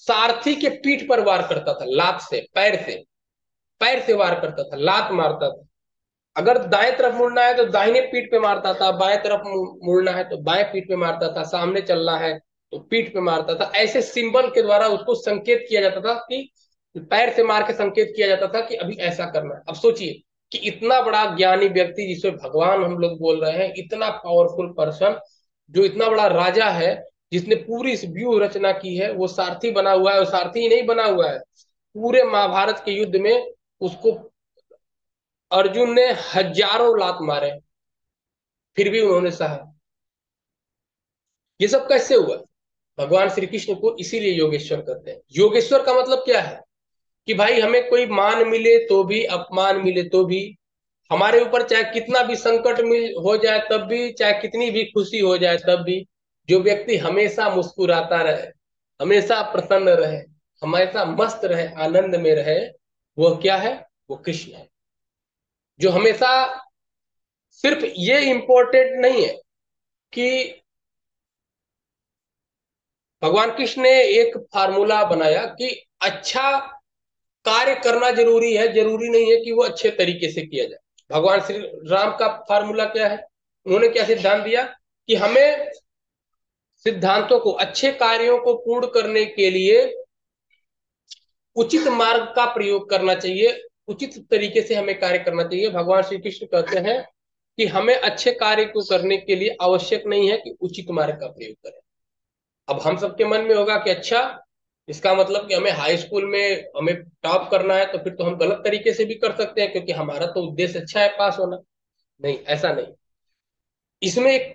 सारथी के पीठ पर वार करता था, लात से, पैर से वार करता था, लात मारता था। अगर दाएं तरफ मुड़ना है तो दाहिने पीठ पे मारता था, बाएं तरफ मुड़ना है तो बाएं पीठ पे मारता था, सामने चलना है तो पीठ पे मारता था। ऐसे सिंबल के द्वारा उसको संकेत किया जाता था कि पैर से मार के संकेत किया जाता था कि अभी ऐसा करना है। अब सोचिए कि इतना बड़ा ज्ञानी व्यक्ति जिसे भगवान हम लोग बोल रहे हैं, इतना पावरफुल पर्सन, जो इतना बड़ा राजा है, जिसने पूरी इस व्यूह रचना की है, वो सारथी बना हुआ है। और सारथी ही नहीं बना हुआ है, पूरे महाभारत के युद्ध में उसको अर्जुन ने हजारों लात मारे, फिर भी उन्होंने सहा। ये सब कैसे हुआ, भगवान श्री कृष्ण को इसीलिए योगेश्वर कहते हैं। योगेश्वर का मतलब क्या है कि भाई हमें कोई मान मिले तो भी, अपमान मिले तो भी, हमारे ऊपर चाहे कितना भी संकट मिल हो जाए तब भी, चाहे कितनी भी खुशी हो जाए तब भी, जो व्यक्ति हमेशा मुस्कुराता रहे, हमेशा प्रसन्न रहे, हमेशा मस्त रहे, आनंद में रहे, वो क्या है, वो कृष्ण है। जो हमेशा, सिर्फ ये इंपॉर्टेंट नहीं है कि भगवान कृष्ण ने एक फार्मूला बनाया कि अच्छा कार्य करना जरूरी है, जरूरी नहीं है कि वो अच्छे तरीके से किया जाए। भगवान श्री राम का फार्मूला क्या है, उन्होंने क्या सिद्धांत दिया कि हमें सिद्धांतों को, अच्छे कार्यों को पूर्ण करने के लिए उचित मार्ग का प्रयोग करना चाहिए, उचित तरीके से हमें कार्य करना चाहिए। भगवान श्री कृष्ण कहते हैं कि हमें अच्छे कार्य को करने के लिए आवश्यक नहीं है कि उचित मार्ग का प्रयोग करें। अब हम सबके मन में होगा कि अच्छा, इसका मतलब कि हमें हाई स्कूल में हमें टॉप करना है, तो फिर तो हम गलत तरीके से भी कर सकते हैं, क्योंकि हमारा तो उद्देश्य अच्छा है, पास होना। नहीं, ऐसा नहीं। इसमें एक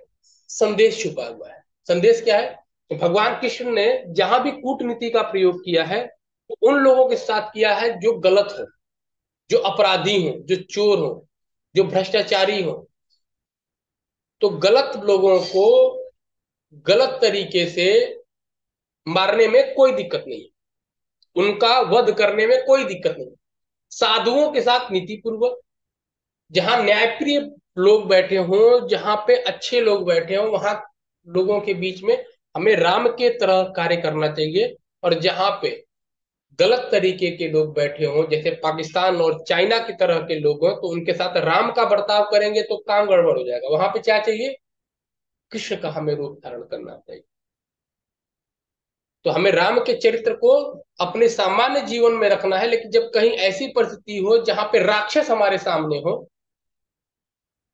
संदेश छुपा हुआ है। संदेश क्या है? तो भगवान कृष्ण ने जहां भी कूटनीति का प्रयोग किया है, तो उन लोगों के साथ किया है जो गलत हो, जो अपराधी हो, जो चोर हो, जो भ्रष्टाचारी हो। तो गलत लोगों को गलत तरीके से मारने में कोई दिक्कत नहीं है, उनका वध करने में कोई दिक्कत नहीं। साधुओं के साथ नीति पूर्वक, जहां न्यायप्रिय लोग बैठे हों, जहां पे अच्छे लोग बैठे हों, वहां लोगों के बीच में हमें राम के तरह कार्य करना चाहिए। और जहां पे गलत तरीके के लोग बैठे हों, जैसे पाकिस्तान और चाइना की तरह के लोग हों, तो उनके साथ राम का बर्ताव करेंगे तो काम गड़बड़ हो जाएगा। वहां पे क्या चाहिए? कृष्ण का हमें रूप धारण करना चाहिए। तो हमें राम के चरित्र को अपने सामान्य जीवन में रखना है, लेकिन जब कहीं ऐसी परिस्थिति हो जहां पे राक्षस हमारे सामने हो,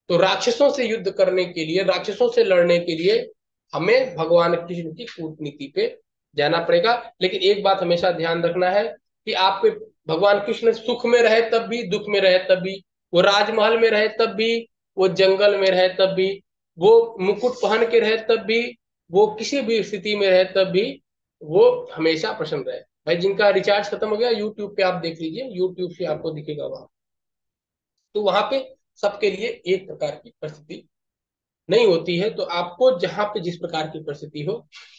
तो राक्षसों से युद्ध करने के लिए, राक्षसों से लड़ने के लिए हमें भगवान कृष्ण की कूटनीति पे जाना पड़ेगा। लेकिन एक बात हमेशा ध्यान रखना है कि आप भगवान कृष्ण सुख में रहे तब भी, दुख में रहे तब भी, वो राजमहल में रहे तब भी, वो जंगल में रहे तब भी, वो मुकुट पहन के रहे तब भी, वो किसी भी स्थिति में रहे तब भी, वो हमेशा प्रसन्न रहे। भाई, जिनका रिचार्ज खत्म हो गया, यूट्यूब पे आप देख लीजिए, यूट्यूब से आपको दिखेगा वहां। तो वहां पे सबके लिए एक प्रकार की परिस्थिति नहीं होती है, तो आपको जहां पे जिस प्रकार की परिस्थिति हो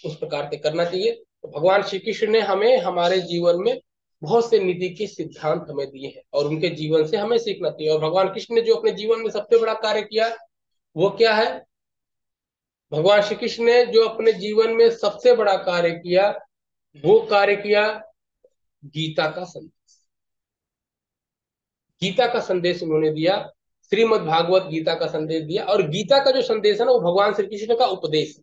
उस प्रकार से करना चाहिए। तो भगवान श्री कृष्ण ने हमें हमारे जीवन में बहुत से नीति के सिद्धांत हमें दिए हैं, और उनके जीवन से हमें सीखना चाहिए। और भगवान कृष्ण ने जो अपने जीवन में सबसे बड़ा कार्य किया, वो क्या है? भगवान श्री कृष्ण ने जो अपने जीवन में सबसे बड़ा कार्य किया, वो कार्य किया गीता का संदेश। गीता का संदेश उन्होंने दिया, श्रीमद् भागवत गीता का संदेश दिया। और गीता का जो संदेश है ना, वो भगवान श्री कृष्ण का उपदेश है।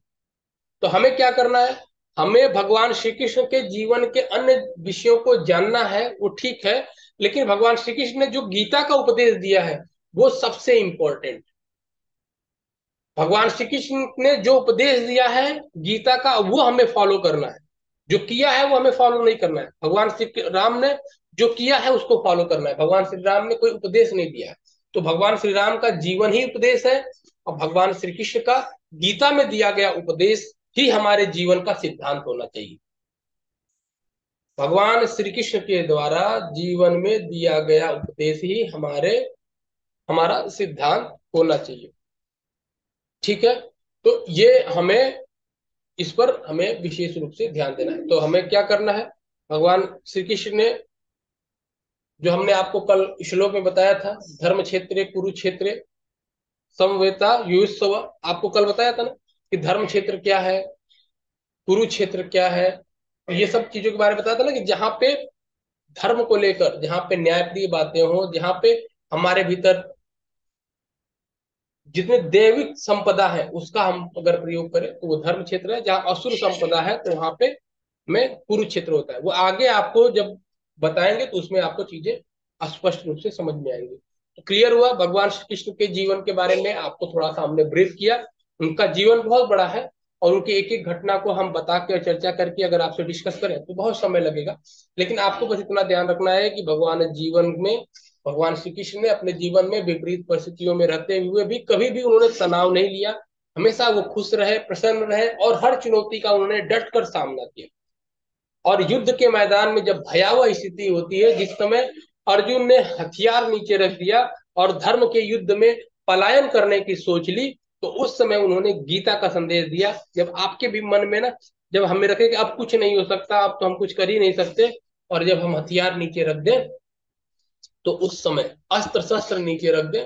तो हमें क्या करना है? हमें भगवान श्री कृष्ण के जीवन के अन्य विषयों को जानना है, वो ठीक है, लेकिन भगवान श्री कृष्ण ने जो गीता का उपदेश दिया है, वो सबसे इंपॉर्टेंट। भगवान श्री कृष्ण ने जो उपदेश दिया है गीता का, वो हमें फॉलो करना है। जो किया है वो हमें फॉलो नहीं करना है। भगवान श्री राम ने जो किया है उसको फॉलो करना है। भगवान श्री राम ने कोई उपदेश नहीं दिया है। तो भगवान श्री राम का जीवन ही उपदेश है, और भगवान श्री कृष्ण का गीता में दिया गया उपदेश ही हमारे जीवन का सिद्धांत होना चाहिए। भगवान श्री कृष्ण के द्वारा जीवन में दिया गया उपदेश ही हमारा सिद्धांत होना चाहिए। ठीक है? तो ये हमें, इस पर हमें विशेष रूप से ध्यान देना है। तो हमें क्या करना है? भगवान श्री कृष्ण ने, जो हमने आपको कल श्लोक में बताया था, धर्म क्षेत्र कुरुक्षेत्र समवेता युयुत्सव, आपको कल बताया था ना कि धर्म क्षेत्र क्या है, कुरुक्षेत्र क्या है। तो ये सब चीजों के बारे में बताया था ना, कि जहां पे धर्म को लेकर, जहां पे न्यायप्रिय बातें हो, जहां पे हमारे भीतर जितने दैविक संपदा है उसका हम अगर प्रयोग करें तो वो धर्म क्षेत्र है। जहां असुर संपदा है तो वहां पे में कुरुक्षेत्र होता है। वो आगे आपको जब बताएंगे तो उसमें आपको चीजें स्पष्ट रूप से समझ में आएंगी। तो क्लियर हुआ? भगवान श्री कृष्ण के जीवन के बारे में आपको थोड़ा सा हमने ब्रीफ किया। उनका जीवन बहुत बड़ा है, और उनकी एक एक घटना को हम बता के और चर्चा करके अगर आपसे डिस्कस करें तो बहुत समय लगेगा। लेकिन आपको बस इतना ध्यान रखना है कि भगवान श्री कृष्ण ने अपने जीवन में विपरीत परिस्थितियों में रहते हुए भी कभी भी उन्होंने तनाव नहीं लिया। हमेशा वो खुश रहे, प्रसन्न रहे, और हर चुनौती का उन्होंने डट कर सामना किया। और युद्ध के मैदान में जब भयावह स्थिति होती है, जिस समय अर्जुन ने हथियार नीचे रख दिया और धर्म के युद्ध में पलायन करने की सोच ली, तो उस समय उन्होंने गीता का संदेश दिया। जब आपके भी मन में ना, जब हमें रखे कि अब कुछ नहीं हो सकता, अब तो हम कुछ कर ही नहीं सकते, और जब हम हथियार नीचे रख दें, तो उस समय अस्त्र शस्त्र नीचे रख दें,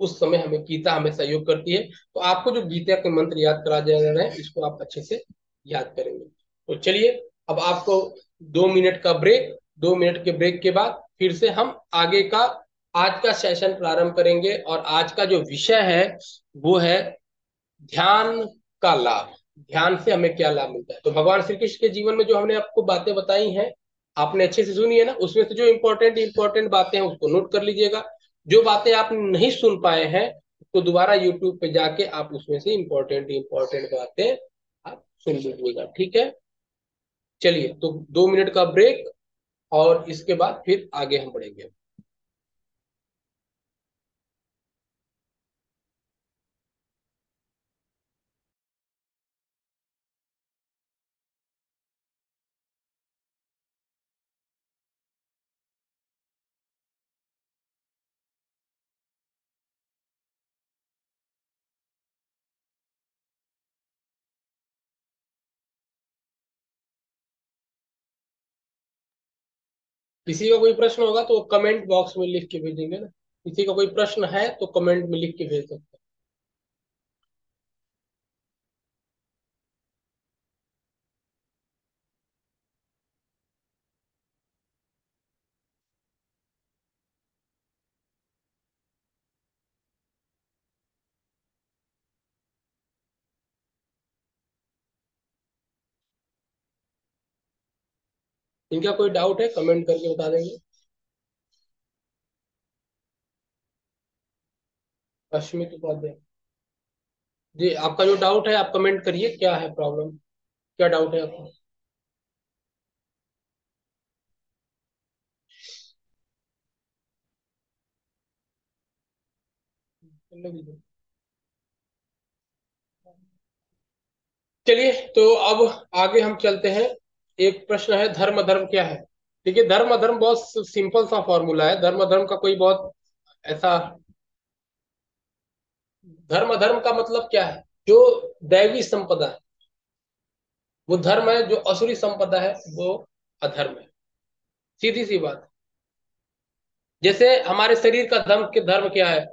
उस समय हमें गीता हमें सहयोग करती है। तो आपको जो गीता के मंत्र याद करा जा रहे हैं, इसको आप अच्छे से याद करेंगे। तो चलिए, अब आपको 2 मिनट का ब्रेक, 2 मिनट के ब्रेक के बाद फिर से हम आगे का आज का सेशन प्रारंभ करेंगे। और आज का जो विषय है वो है ध्यान का लाभ। ध्यान से हमें क्या लाभ मिलता है। तो भगवान श्री कृष्ण के जीवन में जो हमने आपको बातें बताई हैं, आपने अच्छे से सुनी है ना, उसमें से जो इम्पोर्टेंट इम्पोर्टेंट बातें हैं उसको नोट कर लीजिएगा। जो बातें आप नहीं सुन पाए हैं तो दोबारा यूट्यूब पे जाके आप उसमें से इम्पोर्टेंट इम्पोर्टेंट बातें आप सुन लीजिएगा, ठीक है। चलिए, तो 2 मिनट का ब्रेक और इसके बाद फिर आगे हम बढ़ेंगे। किसी का कोई प्रश्न होगा तो कमेंट बॉक्स में लिख के भेजेंगे ना। किसी का कोई प्रश्न है तो कमेंट में लिख के भेज सकते हैं। इनका कोई डाउट है कमेंट करके बता देंगे। अश्मित उपाध्याय जी, आपका जो डाउट है आप कमेंट करिए, क्या है प्रॉब्लम, क्या डाउट है आपको। चलिए, तो अब आगे हम चलते हैं। एक प्रश्न है, धर्म धर्म क्या है। देखिए, धर्म धर्म बहुत सिंपल सा फॉर्मूला है। धर्म धर्म का कोई बहुत ऐसा, धर्म धर्म का मतलब क्या है, जो दैवी संपदा है वो धर्म है, जो असुरी संपदा है वो अधर्म है। सीधी सी बात। जैसे हमारे शरीर का धर्म क्या है,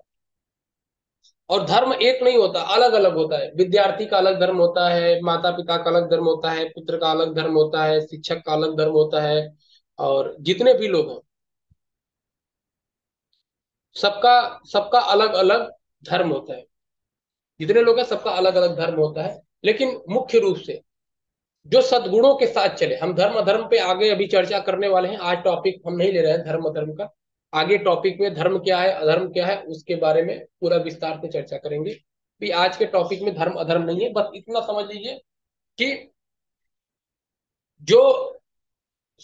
और धर्म एक नहीं होता, अलग अलग होता है। विद्यार्थी का अलग धर्म होता है, माता पिता का अलग धर्म होता है, पुत्र का अलग धर्म होता है, शिक्षक का अलग धर्म होता है, और जितने भी लोग हैं सबका सबका अलग अलग धर्म होता है। जितने लोग हैं सबका अलग अलग धर्म होता है। लेकिन मुख्य रूप से जो सद्गुणों के साथ चले, हम धर्म अधर्म पे आगे अभी चर्चा करने वाले हैं। आज टॉपिक हम नहीं ले रहे हैं धर्म अधर्म का। आगे टॉपिक में धर्म क्या है अधर्म क्या है उसके बारे में पूरा विस्तार से चर्चा करेंगे। भी आज के टॉपिक में धर्म अधर्म नहीं है, बस इतना समझ लीजिए कि जो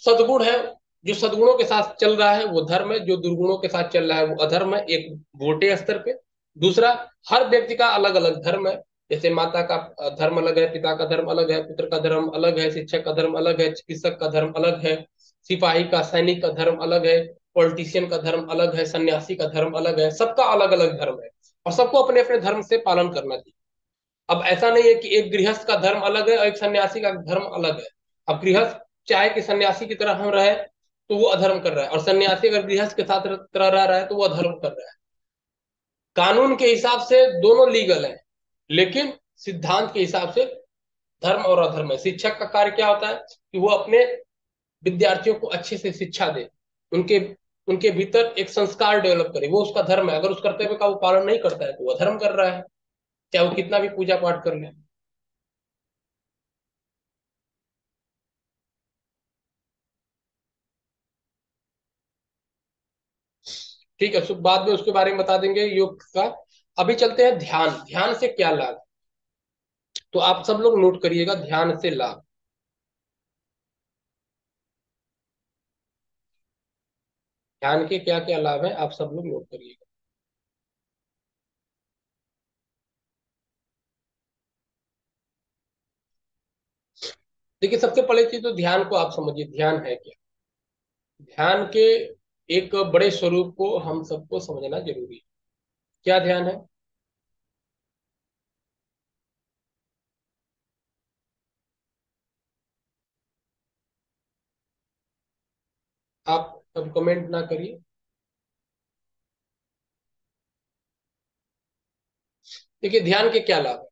सद्गुण है, जो सद्गुणों के साथ चल रहा है वो धर्म है, जो दुर्गुणों के साथ चल रहा है वो अधर्म है, एक मोटे स्तर पे। दूसरा, हर व्यक्ति का अलग अलग धर्म है। जैसे माता का धर्म अलग है, पिता का धर्म अलग है, पुत्र का धर्म अलग है, शिक्षक का धर्म अलग है, चिकित्सक का धर्म अलग है, सिपाही का सैनिक का धर्म अलग है, पॉलिटिशियन का धर्म अलग है, सन्यासी का धर्म अलग है। सबका अलग अलग धर्म है और सबको अपने अपने धर्म से पालन करना चाहिए। अब ऐसा नहीं है कि एक गृहस्थ का धर्म अलग है और एक सन्यासी का धर्म अलग है। अब गृहस्थ चाहे कि सन्यासी की तरह हम रहे तो वो अधर्म कर रहा है, और सन्यासी अगर गृहस्थ के साथ तरह रह रहा है तो वो अधर्म कर रहा है। कानून के हिसाब से दोनों लीगल है, लेकिन सिद्धांत के हिसाब से धर्म और अधर्म है। शिक्षक का कार्य क्या होता है कि वो अपने विद्यार्थियों को अच्छे से शिक्षा दे, उनके उनके भीतर एक संस्कार डेवलप करे, वो उसका धर्म है। अगर उस कर्तव्य का वो पालन नहीं करता है तो वो अधर्म कर रहा है, चाहे वो कितना भी पूजा पाठ कर ले। ठीक है, बाद में उसके बारे में बता देंगे योग का। अभी चलते हैं ध्यान। ध्यान से क्या लाभ, तो आप सब लोग नोट करिएगा ध्यान से लाभ। ध्यान के क्या क्या लाभ है आप सब लोग नोट करिएगा। देखिए, सबसे पहले चीज तो ध्यान को आप समझिए, ध्यान है क्या। ध्यान के एक बड़े स्वरूप को हम सबको समझना जरूरी है। क्या ध्यान है, आप सब कमेंट ना करिए। देखिए, ध्यान के क्या लाभ है।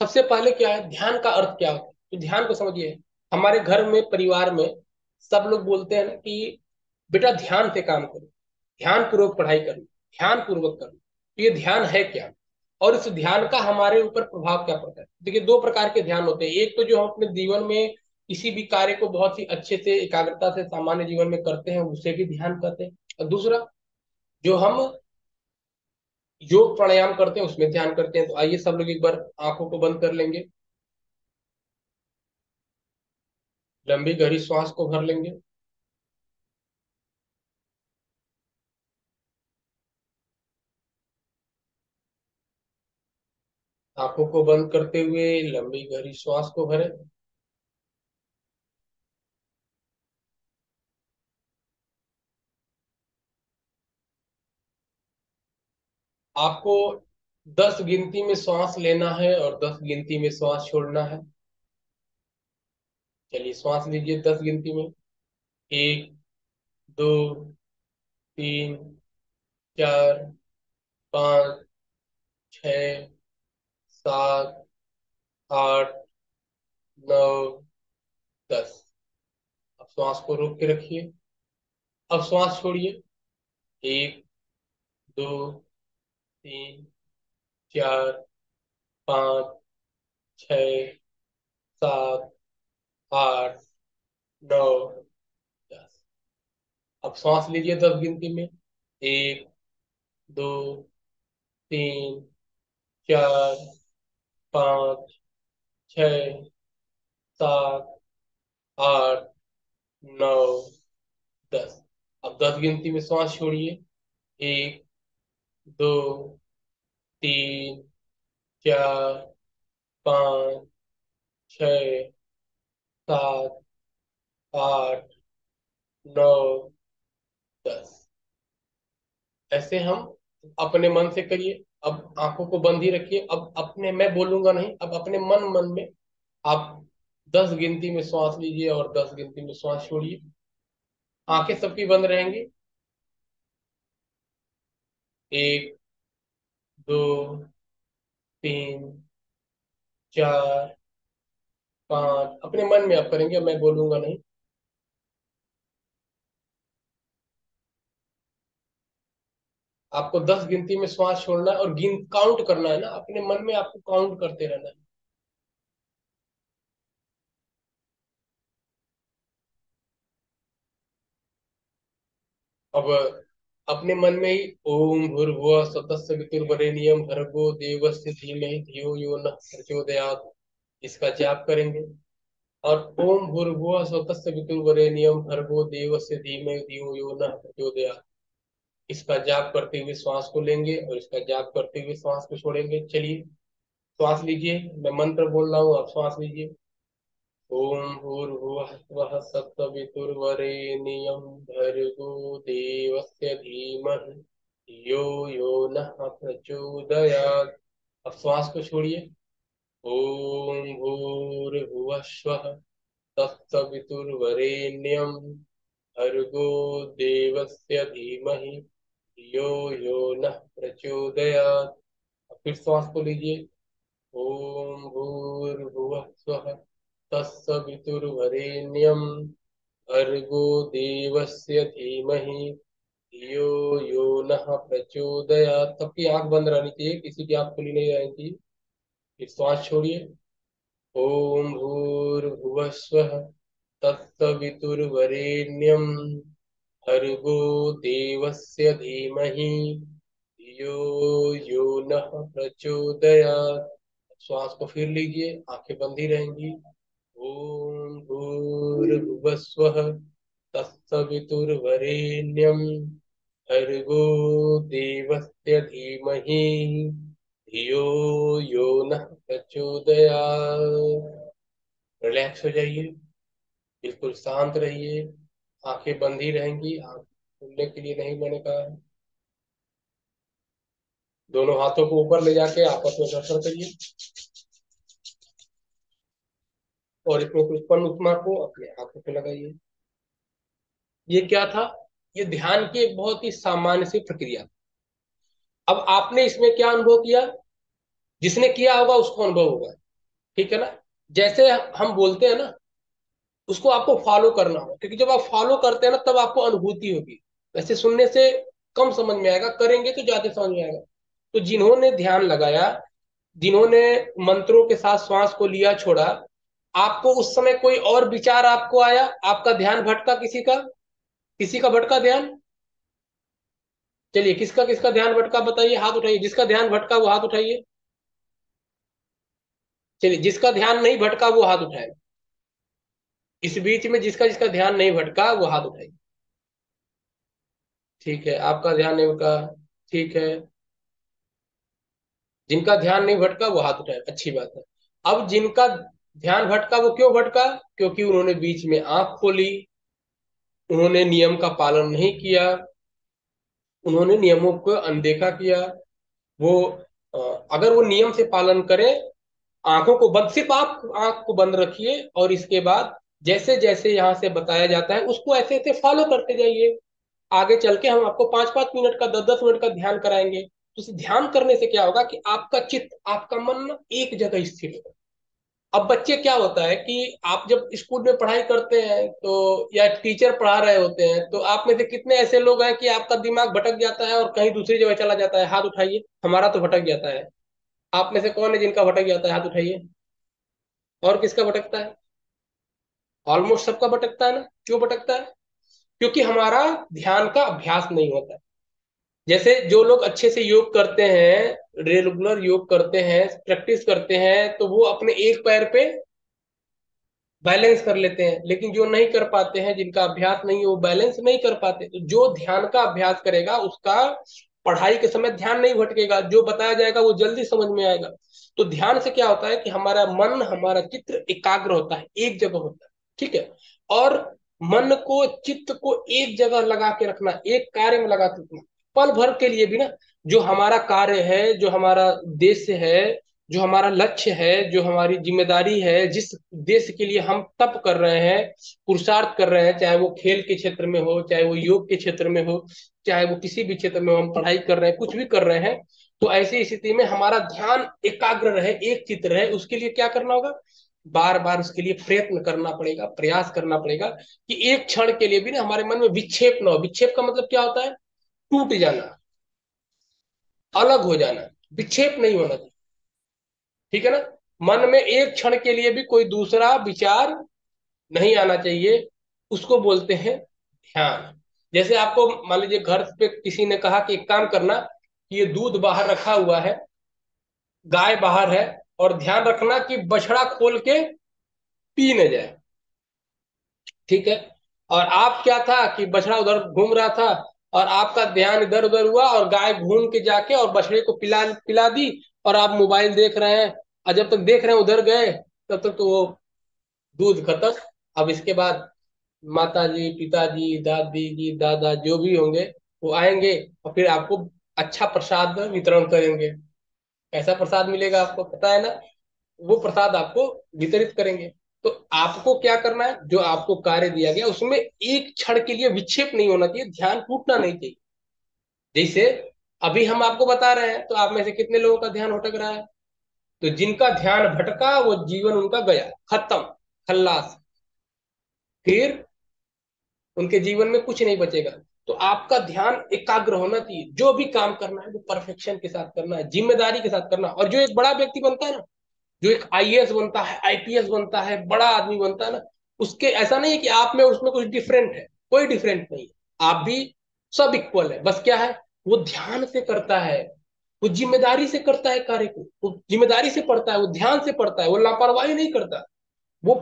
सबसे पहले क्या है, ध्यान का अर्थ क्या होता है, तो ध्यान को समझिए। हमारे घर में परिवार में सब लोग बोलते हैं ना कि बेटा ध्यान से काम करो, ध्यान पूर्वक पढ़ाई करो, ध्यान पूर्वक करो। तो ये ध्यान है क्या, और इस ध्यान का हमारे ऊपर प्रभाव क्या पड़ता है। देखिए, दो प्रकार के ध्यान होते हैं। एक तो जो हम अपने जीवन में किसी भी कार्य को बहुत ही अच्छे से एकाग्रता से सामान्य जीवन में करते हैं उसे भी ध्यान कहते हैं। और दूसरा, जो हम योग प्राणायाम करते हैं उसमें ध्यान करते हैं। तो आइए सब लोग एक बार आंखों को बंद कर लेंगे, लंबी गहरी श्वास को भर लेंगे। आंखों को बंद करते हुए लंबी गहरी श्वास को भरें। आपको 10 गिनती में श्वास लेना है और 10 गिनती में श्वास छोड़ना है। चलिए श्वास लीजिए 10 गिनती में। 1, 2, 3, 4, 5, 6, 7, 8, 9, 10। अब श्वास को रोक के रखिए। अब श्वास छोड़िए। 1, 2, 3, 4, 5, 6, 7, 8, 9, 10। अब सांस लीजिए 10 गिनती में। 1, 2, 3, 4, 5, 6, 7, 8, 9, 10। अब 10 गिनती में सांस छोड़िए। 1, 2, 3, 4, 5, 6, 7, 8, 9, 10। ऐसे हम अपने मन से करिए। अब आंखों को बंद ही रखिए। अब अपने, मैं बोलूंगा नहीं, अब अपने मन मन में आप 10 गिनती में श्वास लीजिए और 10 गिनती में श्वास छोड़िए। आंखें सबकी बंद रहेंगी। 1, 2, 3, 4, 5, अपने मन में आप करेंगे, मैं बोलूंगा नहीं। आपको 10 गिनती में श्वास छोड़ना है और गिन काउंट करना है ना, अपने मन में आपको काउंट करते रहना है। अब अपने मन में ही ओम भूर्भुवः स्वतः सवितुर्वरेण्यम भर्गो देवस्य धीमहि धियो यो नः प्रचोदयात्, इसका जाप करेंगे। और ओम भूर्भुवः स्वतः सवितुर्वरेण्यम भर्गो देवस्य धीमहि धियो यो नः प्रचोदयात्, इसका जाप करते हुए श्वास को लेंगे और इसका जाप करते हुए श्वास को छोड़ेंगे। चलिए श्वास लीजिए, मैं मंत्र बोल रहा हूँ, आप श्वास लीजिए। ओम भूर्भुवः स्वः तत्सवितुर्वरेण्यं भर्गो देवस्य धीमहि यो यो नः प्रचोदयात्। अब श्वास को छोड़िए। ओम भूर्भुवः स्वः तत्सवितुर्वरेण्यं भर्गो देवस्य धीमहि यो यो नः प्रचोदयात्। अब फिर श्वास को लीजिए। ओम भूर्भुवः स्वः तत्सवितुर्वरेण्यं भर्गो देवस्य धीमहि धियो यो नः प्रचोदयात्। सबकी आंख बंद रहनी चाहिए, किसी की आंख खुली नहीं रहनी चाहिए। फिर श्वास छोड़िए। ओम भूर्भुवः स्वः तत्सवितुर्वरेण्यं भर्गो देवस्य धीमहि धियो यो नः प्रचोदयात्। श्वास को फिर लीजिए, आंखें बंद ही रहेंगी। ओम भूर्भुवः स्वः तत्सवितुर्वरेण्यं भर्गो देवस्य धीमहि धियो यो नः प्रचोदयात्। रिलैक्स हो जाइए, बिल्कुल शांत रहिए। आंखें बंद ही रहेंगी, आंख खुलने के लिए नहीं मैंने कहा है। दोनों हाथों को ऊपर ले जाके आपस में घर्षण करिए और इसमें कुछ उत्पन्न उष्मा को अपने आंखों पे लगाइए। ये क्या था? ये ध्यान की एक बहुत ही सामान्य सी प्रक्रिया। अब आपने इसमें क्या अनुभव किया, जिसने किया होगा उसको अनुभव होगा, ठीक है ना। जैसे हम बोलते हैं ना, उसको आपको फॉलो करना होगा, क्योंकि जब आप फॉलो करते हैं ना तब आपको अनुभूति होगी। वैसे सुनने से कम समझ में आएगा, करेंगे तो ज्यादा समझ में आएगा। तो जिन्होंने ध्यान लगाया, जिन्होंने मंत्रों के साथ श्वास को लिया छोड़ा, आपको उस समय कोई और विचार आपको आया, आपका ध्यान भटका, किसी का भटका ध्यान? चलिए, किसका किसका ध्यान भटका बताइए, हाथ उठाइए, जिसका ध्यान भटका वो हाथ उठाइए। चलिए, जिसका ध्यान नहीं भटका वो हाथ उठाए। इस बीच में जिसका जिसका ध्यान नहीं भटका वो हाथ उठाइए। ठीक है, आपका ध्यान नहीं भटका। ठीक है, जिनका ध्यान नहीं भटका वो हाथ उठाए, अच्छी बात है। अब जिनका ध्यान भटका वो क्यों भटका? क्योंकि उन्होंने बीच में आंख खोली, उन्होंने नियम का पालन नहीं किया, उन्होंने नियमों को अनदेखा किया। वो अ, अगर वो नियम से पालन करें, आंखों को बंद, सिर्फ आप आंख को बंद रखिए और इसके बाद जैसे जैसे यहाँ से बताया जाता है उसको ऐसे ऐसे फॉलो करते जाइए। आगे चल के हम आपको 5-5 मिनट का, 10-10 मिनट का ध्यान कराएंगे। तो इस ध्यान करने से क्या होगा कि आपका चित्त, आपका मन ना एक जगह स्थिर होगा। अब बच्चे क्या होता है कि आप जब स्कूल में पढ़ाई करते हैं तो, या टीचर पढ़ा रहे होते हैं तो आप में से कितने ऐसे लोग हैं कि आपका दिमाग भटक जाता है और कहीं दूसरी जगह चला जाता है? हाथ उठाइए। हमारा तो भटक जाता है। आप में से कौन है जिनका भटक जाता है? हाथ उठाइए। और किसका भटकता है? ऑलमोस्ट सबका भटकता है ना। क्यों भटकता है? क्योंकि हमारा ध्यान का अभ्यास नहीं होता है। जैसे जो लोग अच्छे से योग करते हैं, रेगुलर योग करते हैं, प्रैक्टिस करते हैं, तो वो अपने एक पैर पे बैलेंस कर लेते हैं। लेकिन जो नहीं कर पाते हैं, जिनका अभ्यास नहीं है, वो बैलेंस नहीं कर पाते। तो जो ध्यान का अभ्यास करेगा उसका पढ़ाई के समय ध्यान नहीं भटकेगा, जो बताया जाएगा वो जल्दी समझ में आएगा। तो ध्यान से क्या होता है कि हमारा मन, हमारा चित्र एकाग्र होता है, एक जगह होता है। ठीक है। और मन को, चित्त को एक जगह लगा के रखना, एक कार्य में लगा के रखना, पल भर के लिए भी ना। जो हमारा कार्य है, जो हमारा उद्देश्य है, जो हमारा लक्ष्य है, जो हमारी जिम्मेदारी है, जिस देश के लिए हम तप कर रहे हैं, पुरुषार्थ कर रहे हैं, चाहे वो खेल के क्षेत्र में हो, चाहे वो योग के क्षेत्र में हो, चाहे वो किसी भी क्षेत्र में हो, हम पढ़ाई कर रहे हैं, कुछ भी कर रहे हैं, तो ऐसी स्थिति में हमारा ध्यान एकाग्र रहे, एक चित्त रहे, उसके लिए क्या करना होगा? बार बार उसके लिए प्रयत्न करना पड़ेगा, प्रयास करना पड़ेगा कि एक क्षण के लिए भी ना हमारे मन में विक्षेप ना हो। विक्षेप का मतलब क्या होता है? टूट जाना, अलग हो जाना। विक्षेप नहीं होना चाहिए। ठीक है ना। मन में एक क्षण के लिए भी कोई दूसरा विचार नहीं आना चाहिए। उसको बोलते हैं ध्यान। जैसे आपको मान लीजिए घर पे किसी ने कहा कि एक काम करना, कि ये दूध बाहर रखा हुआ है, गाय बाहर है, और ध्यान रखना कि बछड़ा खोल के पी न जाए। ठीक है। और आप क्या था कि बछड़ा उधर घूम रहा था, और आपका ध्यान इधर उधर हुआ और गाय घूम के जाके और बछड़े को पिला पिला दी, और आप मोबाइल देख रहे हैं। और जब तक देख रहे हैं उधर गए, तब तक तो वो दूध खत्म। अब इसके बाद माता जी, पिताजी, दादी जी, दादा जो भी होंगे वो आएंगे और फिर आपको अच्छा प्रसाद वितरण करेंगे। कैसा प्रसाद मिलेगा आपको पता है ना? वो प्रसाद आपको वितरित करेंगे। तो आपको क्या करना है? जो आपको कार्य दिया गया उसमें एक क्षण के लिए विक्षेप नहीं होना चाहिए, ध्यान टूटना नहीं चाहिए। जैसे अभी हम आपको बता रहे हैं, तो आप में से कितने लोगों का ध्यान भटक रहा है? तो जिनका ध्यान भटका वो जीवन उनका गया, खत्म, खल्लास। फिर उनके जीवन में कुछ नहीं बचेगा। तो आपका ध्यान एकाग्र होना चाहिए। जो भी काम करना है वो परफेक्शन के साथ करना है, जिम्मेदारी के साथ करना है। और जो एक बड़ा व्यक्ति बनता है ना, जो एक आईएएस बनता है, आईपीएस बनता है, बड़ा आदमी बनता है ना, उसके ऐसा नहीं है कि आप में उसमें कुछ डिफरेंट है, कोई डिफरेंट नहीं है। आप भी सब इक्वल है। बस क्या है, वो ध्यान से करता है, वो जिम्मेदारी से करता है कार्य को, वो जिम्मेदारी से पढ़ता है, वो ध्यान से पढ़ता है, वो लापरवाही नहीं करता, वो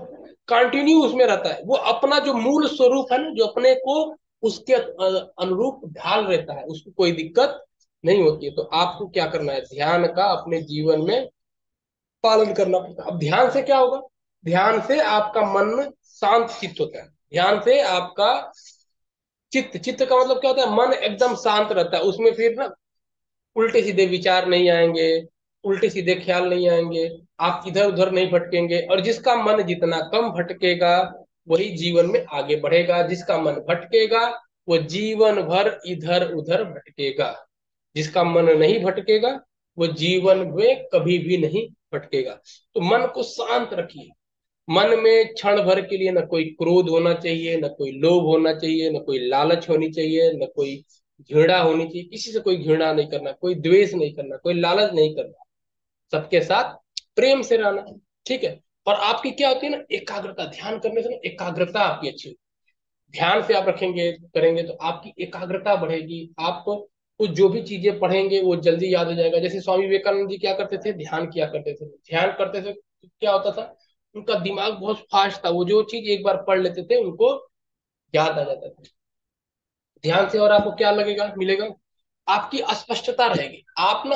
कंटिन्यू उसमें रहता है। वो अपना जो मूल स्वरूप है ना, जो अपने को उसके अनुरूप ढाल रहता है, उसको कोई दिक्कत नहीं होती है। तो आपको क्या करना है? ध्यान का अपने जीवन में पालन करना पड़ता है। अब ध्यान से क्या होगा? ध्यान से आपका मन शांत चित्त होता है। ध्यान से आपका चित्त, चित्त का मतलब क्या होता है? मन एकदम शांत रहता है, उसमें फिर ना उल्टे सीधे विचार नहीं आएंगे, उल्टे सीधे ख्याल नहीं आएंगे, आप इधर उधर नहीं भटकेंगे। और जिसका मन जितना कम भटकेगा वही जीवन में आगे बढ़ेगा। जिसका मन भटकेगा वो जीवन भर इधर उधर भटकेगा। जिसका मन नहीं भटकेगा वो जीवन में कभी भी नहीं भटकेगा। तो मन को शांत रखिए। मन में क्षण भर के लिए न कोई क्रोध होना चाहिए, न कोई लोभ होना चाहिए, न कोई लालच होनी चाहिए, न कोई घृणा होनी चाहिए। किसी से कोई घृणा नहीं करना, कोई द्वेष नहीं करना, कोई लालच नहीं करना, सबके साथ प्रेम से रहना। ठीक है। और आपकी क्या होती है ना, एकाग्रता। ध्यान करने से ना एकाग्रता आपकी अच्छी होती है। ध्यान से आप रखेंगे करेंगे तो आपकी एकाग्रता बढ़ेगी। आप तो जो भी चीजें पढ़ेंगे वो जल्दी याद हो जाएगा। जैसे स्वामी विवेकानंद जी क्या करते थे, ध्यान किया करते थे। ध्यान करते थे तो क्या होता था, उनका दिमाग बहुत फास्ट था। वो जो चीज एक बार पढ़ लेते थे उनको याद आ जाता था। ध्यान से और आपको क्या लगेगा मिलेगा, आपकी अस्पष्टता रहेगी। आप ना,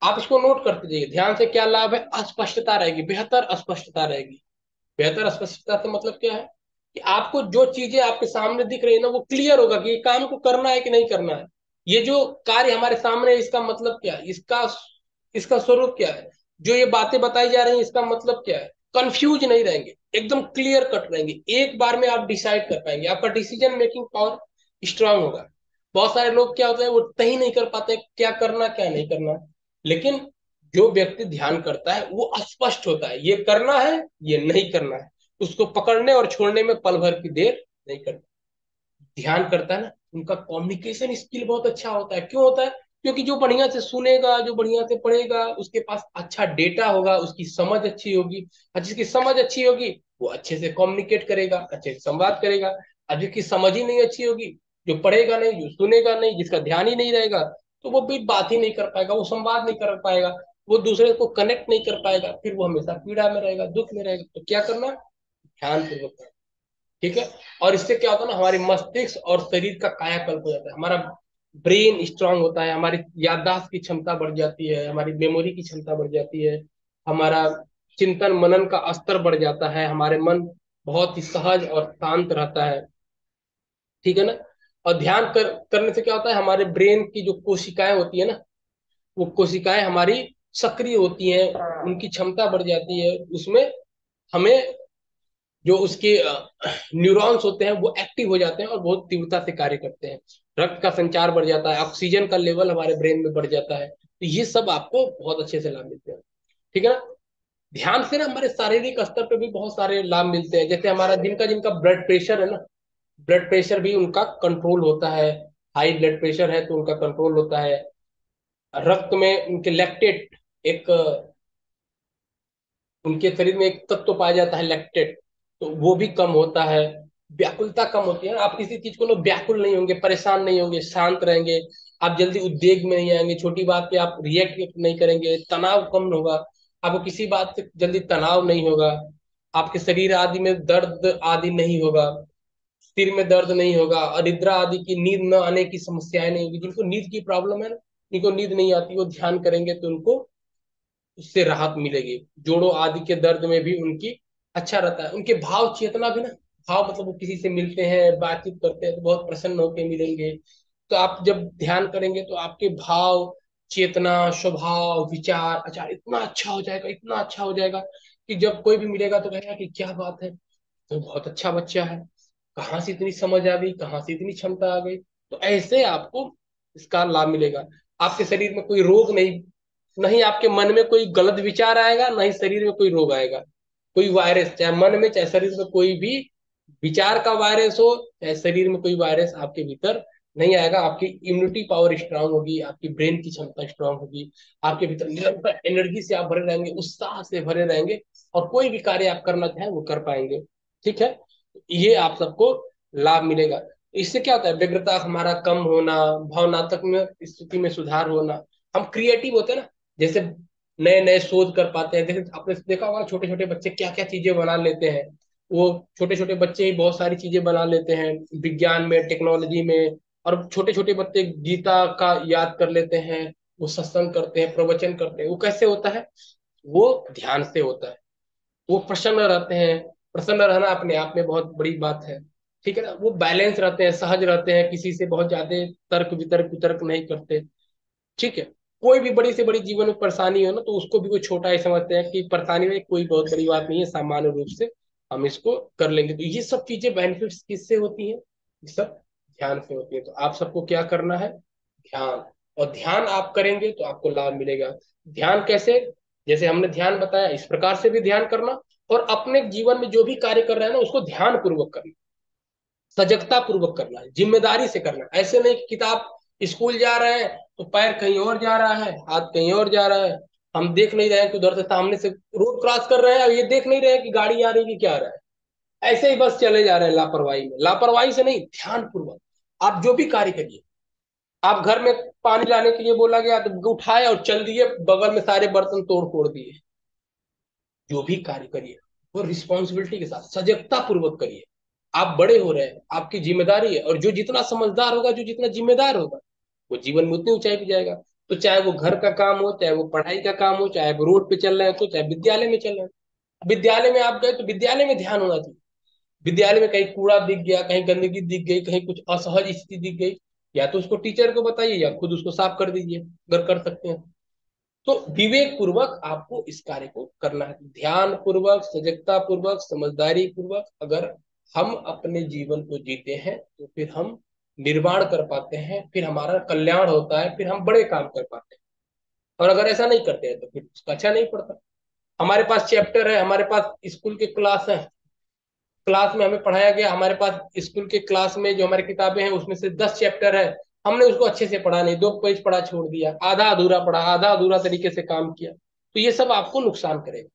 आप इसको नोट करते जाइए, ध्यान से क्या लाभ है, अस्पष्टता रहेगी, बेहतर अस्पष्टता रहेगी। बेहतर स्पष्टता से मतलब क्या है कि आपको जो चीजें आपके सामने दिख रही है ना, वो क्लियर होगा कि ये काम को करना है कि नहीं करना है। ये जो कार्य हमारे सामने है, इसका मतलब क्या है, इसका इसका स्वरूप क्या है, जो ये बातें बताई जा रही हैं इसका मतलब क्या है। कंफ्यूज नहीं रहेंगे, एकदम क्लियर कट रहेंगे। एक बार में आप डिसाइड कर पाएंगे, आपका डिसीजन मेकिंग पावर स्ट्रांग होगा। बहुत सारे लोग क्या होते हैं, वो तय नहीं कर पाते क्या करना क्या नहीं करना। लेकिन जो व्यक्ति ध्यान करता है वो अस्पष्ट होता है, ये करना है ये नहीं करना है। उसको पकड़ने और छोड़ने में पल भर की देर नहीं करता। ध्यान करता है ना, उनका कम्युनिकेशन स्किल बहुत अच्छा होता है। क्यों होता है, क्योंकि जो बढ़िया से सुनेगा, जो बढ़िया से पढ़ेगा, उसके पास अच्छा डेटा होगा, उसकी समझ अच्छी होगी। और जिसकी समझ अच्छी होगी वो अच्छे से कम्युनिकेट करेगा, अच्छे से संवाद करेगा। और जिसकी समझ ही नहीं अच्छी होगी, जो पढ़ेगा नहीं, जो सुनेगा नहीं, जिसका ध्यान ही नहीं रहेगा, तो वो भी बात ही नहीं कर पाएगा, वो संवाद नहीं कर पाएगा, वो दूसरे को कनेक्ट नहीं कर पाएगा। फिर वो हमेशा पीड़ा में रहेगा, दुख में रहेगा। तो क्या करना, ध्यान पूर्वक। ठीक है। और इससे क्या होता है ना, हमारे मस्तिष्क और शरीर का कायाकल्प हो जाता है, हमारा ब्रेन स्ट्रांग होता है, हमारी याददाश्त की क्षमता बढ़ जाती है, हमारी मेमोरी की क्षमता बढ़ जाती है, हमारा चिंतन मनन का स्तर बढ़ जाता है, हमारे मन बहुत ही सहज और शांत रहता है। ठीक है ना। और ध्यान करने से क्या होता है, हमारे ब्रेन की जो कोशिकाएं होती है ना, वो कोशिकाएं हमारी सक्रिय होती हैं, उनकी क्षमता बढ़ जाती है। उसमें हमें जो उसके न्यूरॉन्स होते हैं वो एक्टिव हो जाते हैं और बहुत तीव्रता से कार्य करते हैं। रक्त का संचार बढ़ जाता है, ऑक्सीजन का लेवल हमारे ब्रेन में बढ़ जाता है। तो ये सब आपको बहुत अच्छे से लाभ मिलते हैं। ठीक है ना। ध्यान से ना हमारे शारीरिक स्तर पे भी बहुत सारे लाभ मिलते हैं। जैसे हमारा जिनका जिनका ब्लड प्रेशर है ना, ब्लड प्रेशर भी उनका कंट्रोल होता है। हाई ब्लड प्रेशर है तो उनका कंट्रोल होता है। रक्त में उनके लैक्टेट, एक उनके शरीर में एक तत्व पाया जाता है लैक्टेट, तो वो भी कम होता है। व्याकुलता कम होती है, आप किसी चीज को लो व्याकुल नहीं होंगे, परेशान नहीं होंगे, शांत रहेंगे। आप जल्दी उद्वेग में नहीं आएंगे, छोटी बात पे आप रिएक्ट नहीं करेंगे, तनाव कम होगा। आपको किसी बात से जल्दी तनाव नहीं होगा। आपके शरीर आदि में दर्द आदि नहीं होगा, सिर में दर्द नहीं होगा, अनिद्रा आदि की, नींद न आने की समस्याएं नहीं होगी। जिनको नींद की प्रॉब्लम है ना, जिनको नींद नहीं आती, वो ध्यान करेंगे तो उनको उससे राहत मिलेगी। जोड़ों आदि के दर्द में भी उनकी अच्छा रहता है। उनके भाव चेतना भी ना, भाव मतलब वो किसी से मिलते हैं बातचीत करते हैं तो बहुत प्रसन्न होकर मिलेंगे। तो आप जब ध्यान करेंगे तो आपके भाव चेतना स्वभाव विचार आचार इतना अच्छा हो जाएगा, इतना अच्छा हो जाएगा कि जब कोई भी मिलेगा तो कहेगा कि क्या बात है, तो बहुत अच्छा बच्चा है, कहाँ से इतनी समझ आ गई, कहाँ से इतनी क्षमता आ गई। तो ऐसे आपको इसका लाभ मिलेगा। आपके शरीर में कोई रोग नहीं, नहीं आपके मन में कोई गलत विचार आएगा, नहीं शरीर में कोई रोग आएगा। कोई वायरस, चाहे मन में चाहे शरीर में कोई भी विचार का वायरस हो, चाहे शरीर में कोई वायरस आपके भीतर नहीं आएगा। आपकी इम्यूनिटी पावर स्ट्रांग होगी, आपकी ब्रेन की क्षमता स्ट्रांग होगी, आपके भीतर निरंतर एनर्जी से आप भरे रहेंगे, उत्साह से भरे रहेंगे, और कोई भी कार्य आप करना चाहें वो कर पाएंगे। ठीक है। ये आप सबको लाभ मिलेगा। इससे क्या होता है, व्यग्रता हमारा कम होना, भावनात्मक स्थिति में सुधार होना, हम क्रिएटिव होते हैं ना। जैसे नए नए शोध कर पाते हैं। जैसे आपने देखा होगा छोटे छोटे बच्चे क्या क्या चीजें बना लेते हैं। वो छोटे छोटे बच्चे ही बहुत सारी चीजें बना लेते हैं विज्ञान में, टेक्नोलॉजी में। और छोटे छोटे बच्चे गीता का याद कर लेते हैं, वो सत्संग करते हैं, प्रवचन करते हैं। वो कैसे होता है, वो ध्यान से होता है। वो प्रसन्न रहते हैं। प्रसन्न रहना अपने आप में बहुत बड़ी बात है। ठीक है ना। वो बैलेंस रहते हैं, सहज रहते हैं, किसी से बहुत ज्यादा तर्क वितर्क वितर्क नहीं करते। ठीक है। कोई भी बड़ी से बड़ी जीवन में परेशानी हो ना, तो उसको भी कोई छोटा ही समझते हैं कि परेशानी में कोई बहुत बड़ी बात नहीं है, सामान्य रूप से हम इसको कर लेंगे। तो ये सब चीजें बेनिफिट्स किससे होती हैं, ये सब ध्यान से होती है। तो आप सबको क्या करना है, ध्यान। और ध्यान आप करेंगे तो आपको लाभ मिलेगा। ध्यान कैसे, जैसे हमने ध्यान बताया इस प्रकार से भी ध्यान करना। और अपने जीवन में जो भी कार्य कर रहे हैं ना, उसको ध्यान पूर्वक करना, सजगता पूर्वक करना है, जिम्मेदारी से करना है। ऐसे नहीं कि किताब, स्कूल जा रहे हैं तो पैर कहीं और जा रहा है, हाथ कहीं और जा रहा है, हम देख नहीं रहे हैं कि उधर से सामने से रोड क्रॉस कर रहे हैं और ये देख नहीं रहे हैं कि गाड़ी आ रही है कि क्या आ रहा है, ऐसे ही बस चले जा रहे हैं लापरवाही में। लापरवाही से नहीं, ध्यान पूर्वक आप जो भी कार्य करिए। आप घर में पानी लाने के लिए बोला गया तो उठाए और चल दिए, बगल में सारे बर्तन तोड़ फोड़ दिए। जो भी कार्य करिए वो रिस्पॉन्सिबिलिटी के साथ सजगता पूर्वक करिए। आप बड़े हो रहे हैं, आपकी जिम्मेदारी है, और जो जितना समझदार होगा, जो जितना जिम्मेदार होगा, वो जीवन में उतनी ऊंचाई पे जाएगा। तो चाहे वो घर का काम हो, चाहे वो पढ़ाई का काम हो, चाहे वो रोड पे चल रहे हैं तो, चाहे विद्यालय में चल रहे हैं। विद्यालय में आप गए तो विद्यालय में ध्यान होना चाहिए। विद्यालय में कहीं कूड़ा दिख गया, कहीं गंदगी दिख गई, कहीं कुछ असहज स्थिति दिख गई, या तो उसको टीचर को बताइए या खुद उसको साफ कर दीजिए अगर कर सकते हैं। तो विवेक पूर्वक आपको इस कार्य को करना है, ध्यान पूर्वक, सजगता पूर्वक, समझदारी पूर्वक। अगर हम अपने जीवन को जीते हैं तो फिर हम निर्माण कर पाते हैं, फिर हमारा कल्याण होता है, फिर हम बड़े काम कर पाते हैं। और अगर ऐसा नहीं करते हैं तो फिर उसका अच्छा नहीं पड़ता। हमारे पास चैप्टर है, हमारे पास स्कूल के क्लास है, क्लास में हमें पढ़ाया गया, हमारे पास स्कूल के क्लास में जो हमारी किताबें हैं उसमें से 10 चैप्टर है, हमने उसको अच्छे से पढ़ा नहीं, 2 पेज पढ़ा छोड़ दिया, आधा अधूरा पढ़ा, आधा अधूरा तरीके से काम किया, तो ये सब आपको नुकसान करेगा।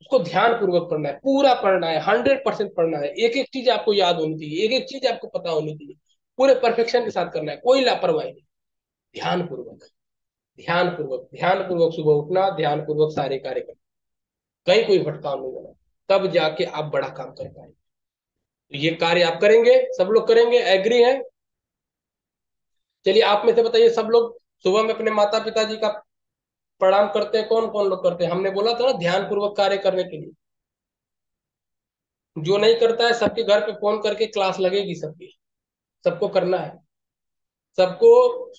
उसको ध्यान पूर्वक पढ़ना है, पूरा पढ़ना है, 100% पढ़ना है, एक एक चीज आपको याद होनी चाहिए, एक एक चीज आपको पता होनी चाहिए, पूरे परफेक्शन के साथ करना है, कोई लापरवाही नहीं। ध्यान पूर्वक, ध्यान पूर्वक, ध्यान पूर्वक सुबह उठना, ध्यान पूर्वक सारे कार्य करना, कहीं कोई भटकाव नहीं होना, तब जाके आप बड़ा काम कर पाएंगे। तो ये कार्य आप करेंगे, सब लोग करेंगे, एग्री है? चलिए आप में से बताइए, सब लोग सुबह में अपने माता पिता जी का प्रणाम करते हैं? कौन कौन लोग करते हैं? हमने बोला था ना ध्यान पूर्वक कार्य करने के लिए। जो नहीं करता है सबके घर पे फोन करके क्लास लगेगी सबकी, सबको करना है, सबको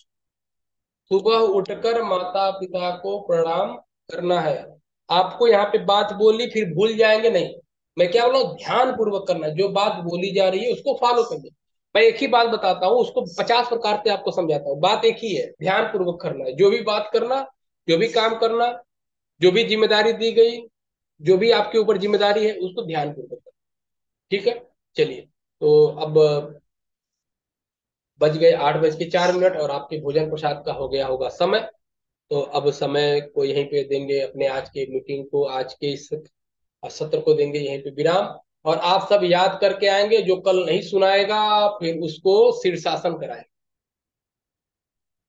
सुबह उठकर माता पिता को प्रणाम करना है। आपको यहाँ पे बात बोली फिर भूल जाएंगे नहीं, मैं क्या बोला हूँ, ध्यान पूर्वक करना है, जो बात बोली जा रही है उसको फॉलो करिए। मैं एक ही बात बताता हूँ, उसको 50 प्रकार से आपको समझाता हूँ, बात एक ही है, ध्यान पूर्वक करना है, जो भी बात करना, जो भी काम करना, जो भी जिम्मेदारी दी गई, जो भी आपके ऊपर जिम्मेदारी है उसको ध्यान पूर्वक करना। ठीक है, चलिए। तो अब बज गए 8:04 और आपके भोजन प्रसाद का हो गया होगा समय। तो अब समय को यहीं पे देंगे, अपने आज के मीटिंग को, आज के इस सत्र को देंगे यहीं पे विराम। और आप सब याद करके आएंगे, जो कल नहीं सुनाएगा फिर उसको शीर्षासन कराएंगे,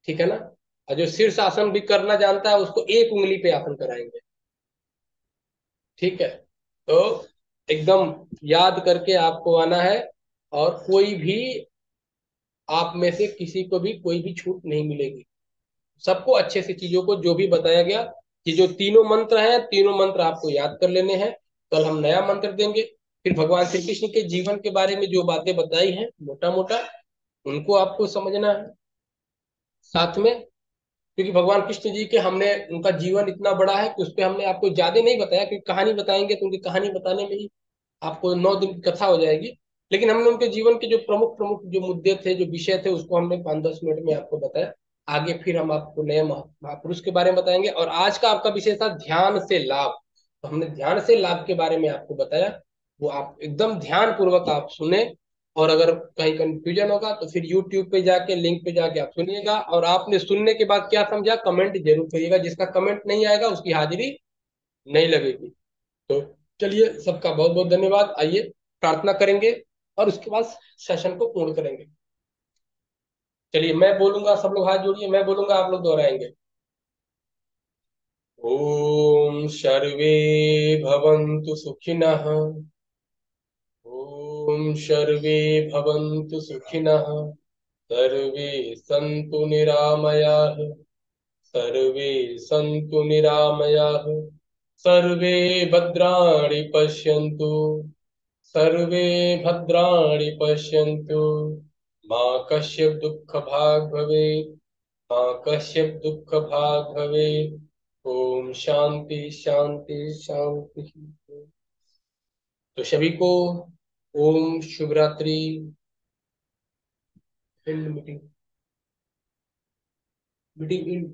ठीक है ना? और जो शीर्षासन भी करना जानता है उसको 1 उंगली पे आसन कराएंगे, ठीक है? तो एकदम याद करके आपको आना है, और कोई भी आप में से किसी को भी कोई भी छूट नहीं मिलेगी। सबको अच्छे से चीजों को जो भी बताया गया, कि जो तीनों मंत्र हैं, तीनों मंत्र आपको याद कर लेने हैं। कल हम नया मंत्र देंगे, फिर भगवान श्री कृष्ण के जीवन के बारे में जो बातें बताई हैं मोटा मोटा, उनको आपको समझना है साथ में। क्योंकि भगवान कृष्ण जी के हमने, उनका जीवन इतना बड़ा है कि उस पर हमने आपको ज्यादा नहीं बताया, क्योंकि कहानी बताएंगे तो उनकी कहानी बताने में ही आपको 9 दिन की कथा हो जाएगी। लेकिन हमने उनके जीवन के जो प्रमुख प्रमुख जो मुद्दे थे, जो विषय थे, उसको हमने 5-10 मिनट में आपको बताया। आगे फिर हम आपको नए महापुरुष के बारे में बताएंगे। और आज का आपका विषय था ध्यान से लाभ, तो हमने ध्यान से लाभ के बारे में आपको बताया, वो आप एकदम ध्यान पूर्वक आप सुने। और अगर कहीं कंफ्यूजन होगा तो फिर यूट्यूब पे जाके, लिंक पे जाके आप सुनिएगा, और आपने सुनने के बाद क्या समझा कमेंट जरूर करिएगा, जिसका कमेंट नहीं आएगा उसकी हाजिरी नहीं लगेगी। तो चलिए, सबका बहुत बहुत धन्यवाद। आइए प्रार्थना करेंगे और उसके बाद सेशन को पूर्ण करेंगे। चलिए मैं बोलूंगा, सब लोग हाथ जोड़िए, मैं बोलूंगा आप लोग दोहराएंगे। ओम सर्वे भवन्तु सुखिनः, ओम सर्वे भवन्तु सुखिनः, सर्वे सन्तु निरामयाः, सर्वे सन्तु निरामयाः, सर्वे भद्राणि पश्यन्तु, सर्वे भद्राणि पश्यन्तु, मा कश्चित् दुःखभाग् भवेत्, मा कश्चित् दुःखभाग् भवेत्। ओम शांति शांति शांति। तो सभी को ओम शुभ रात्रि। Meeting meeting meeting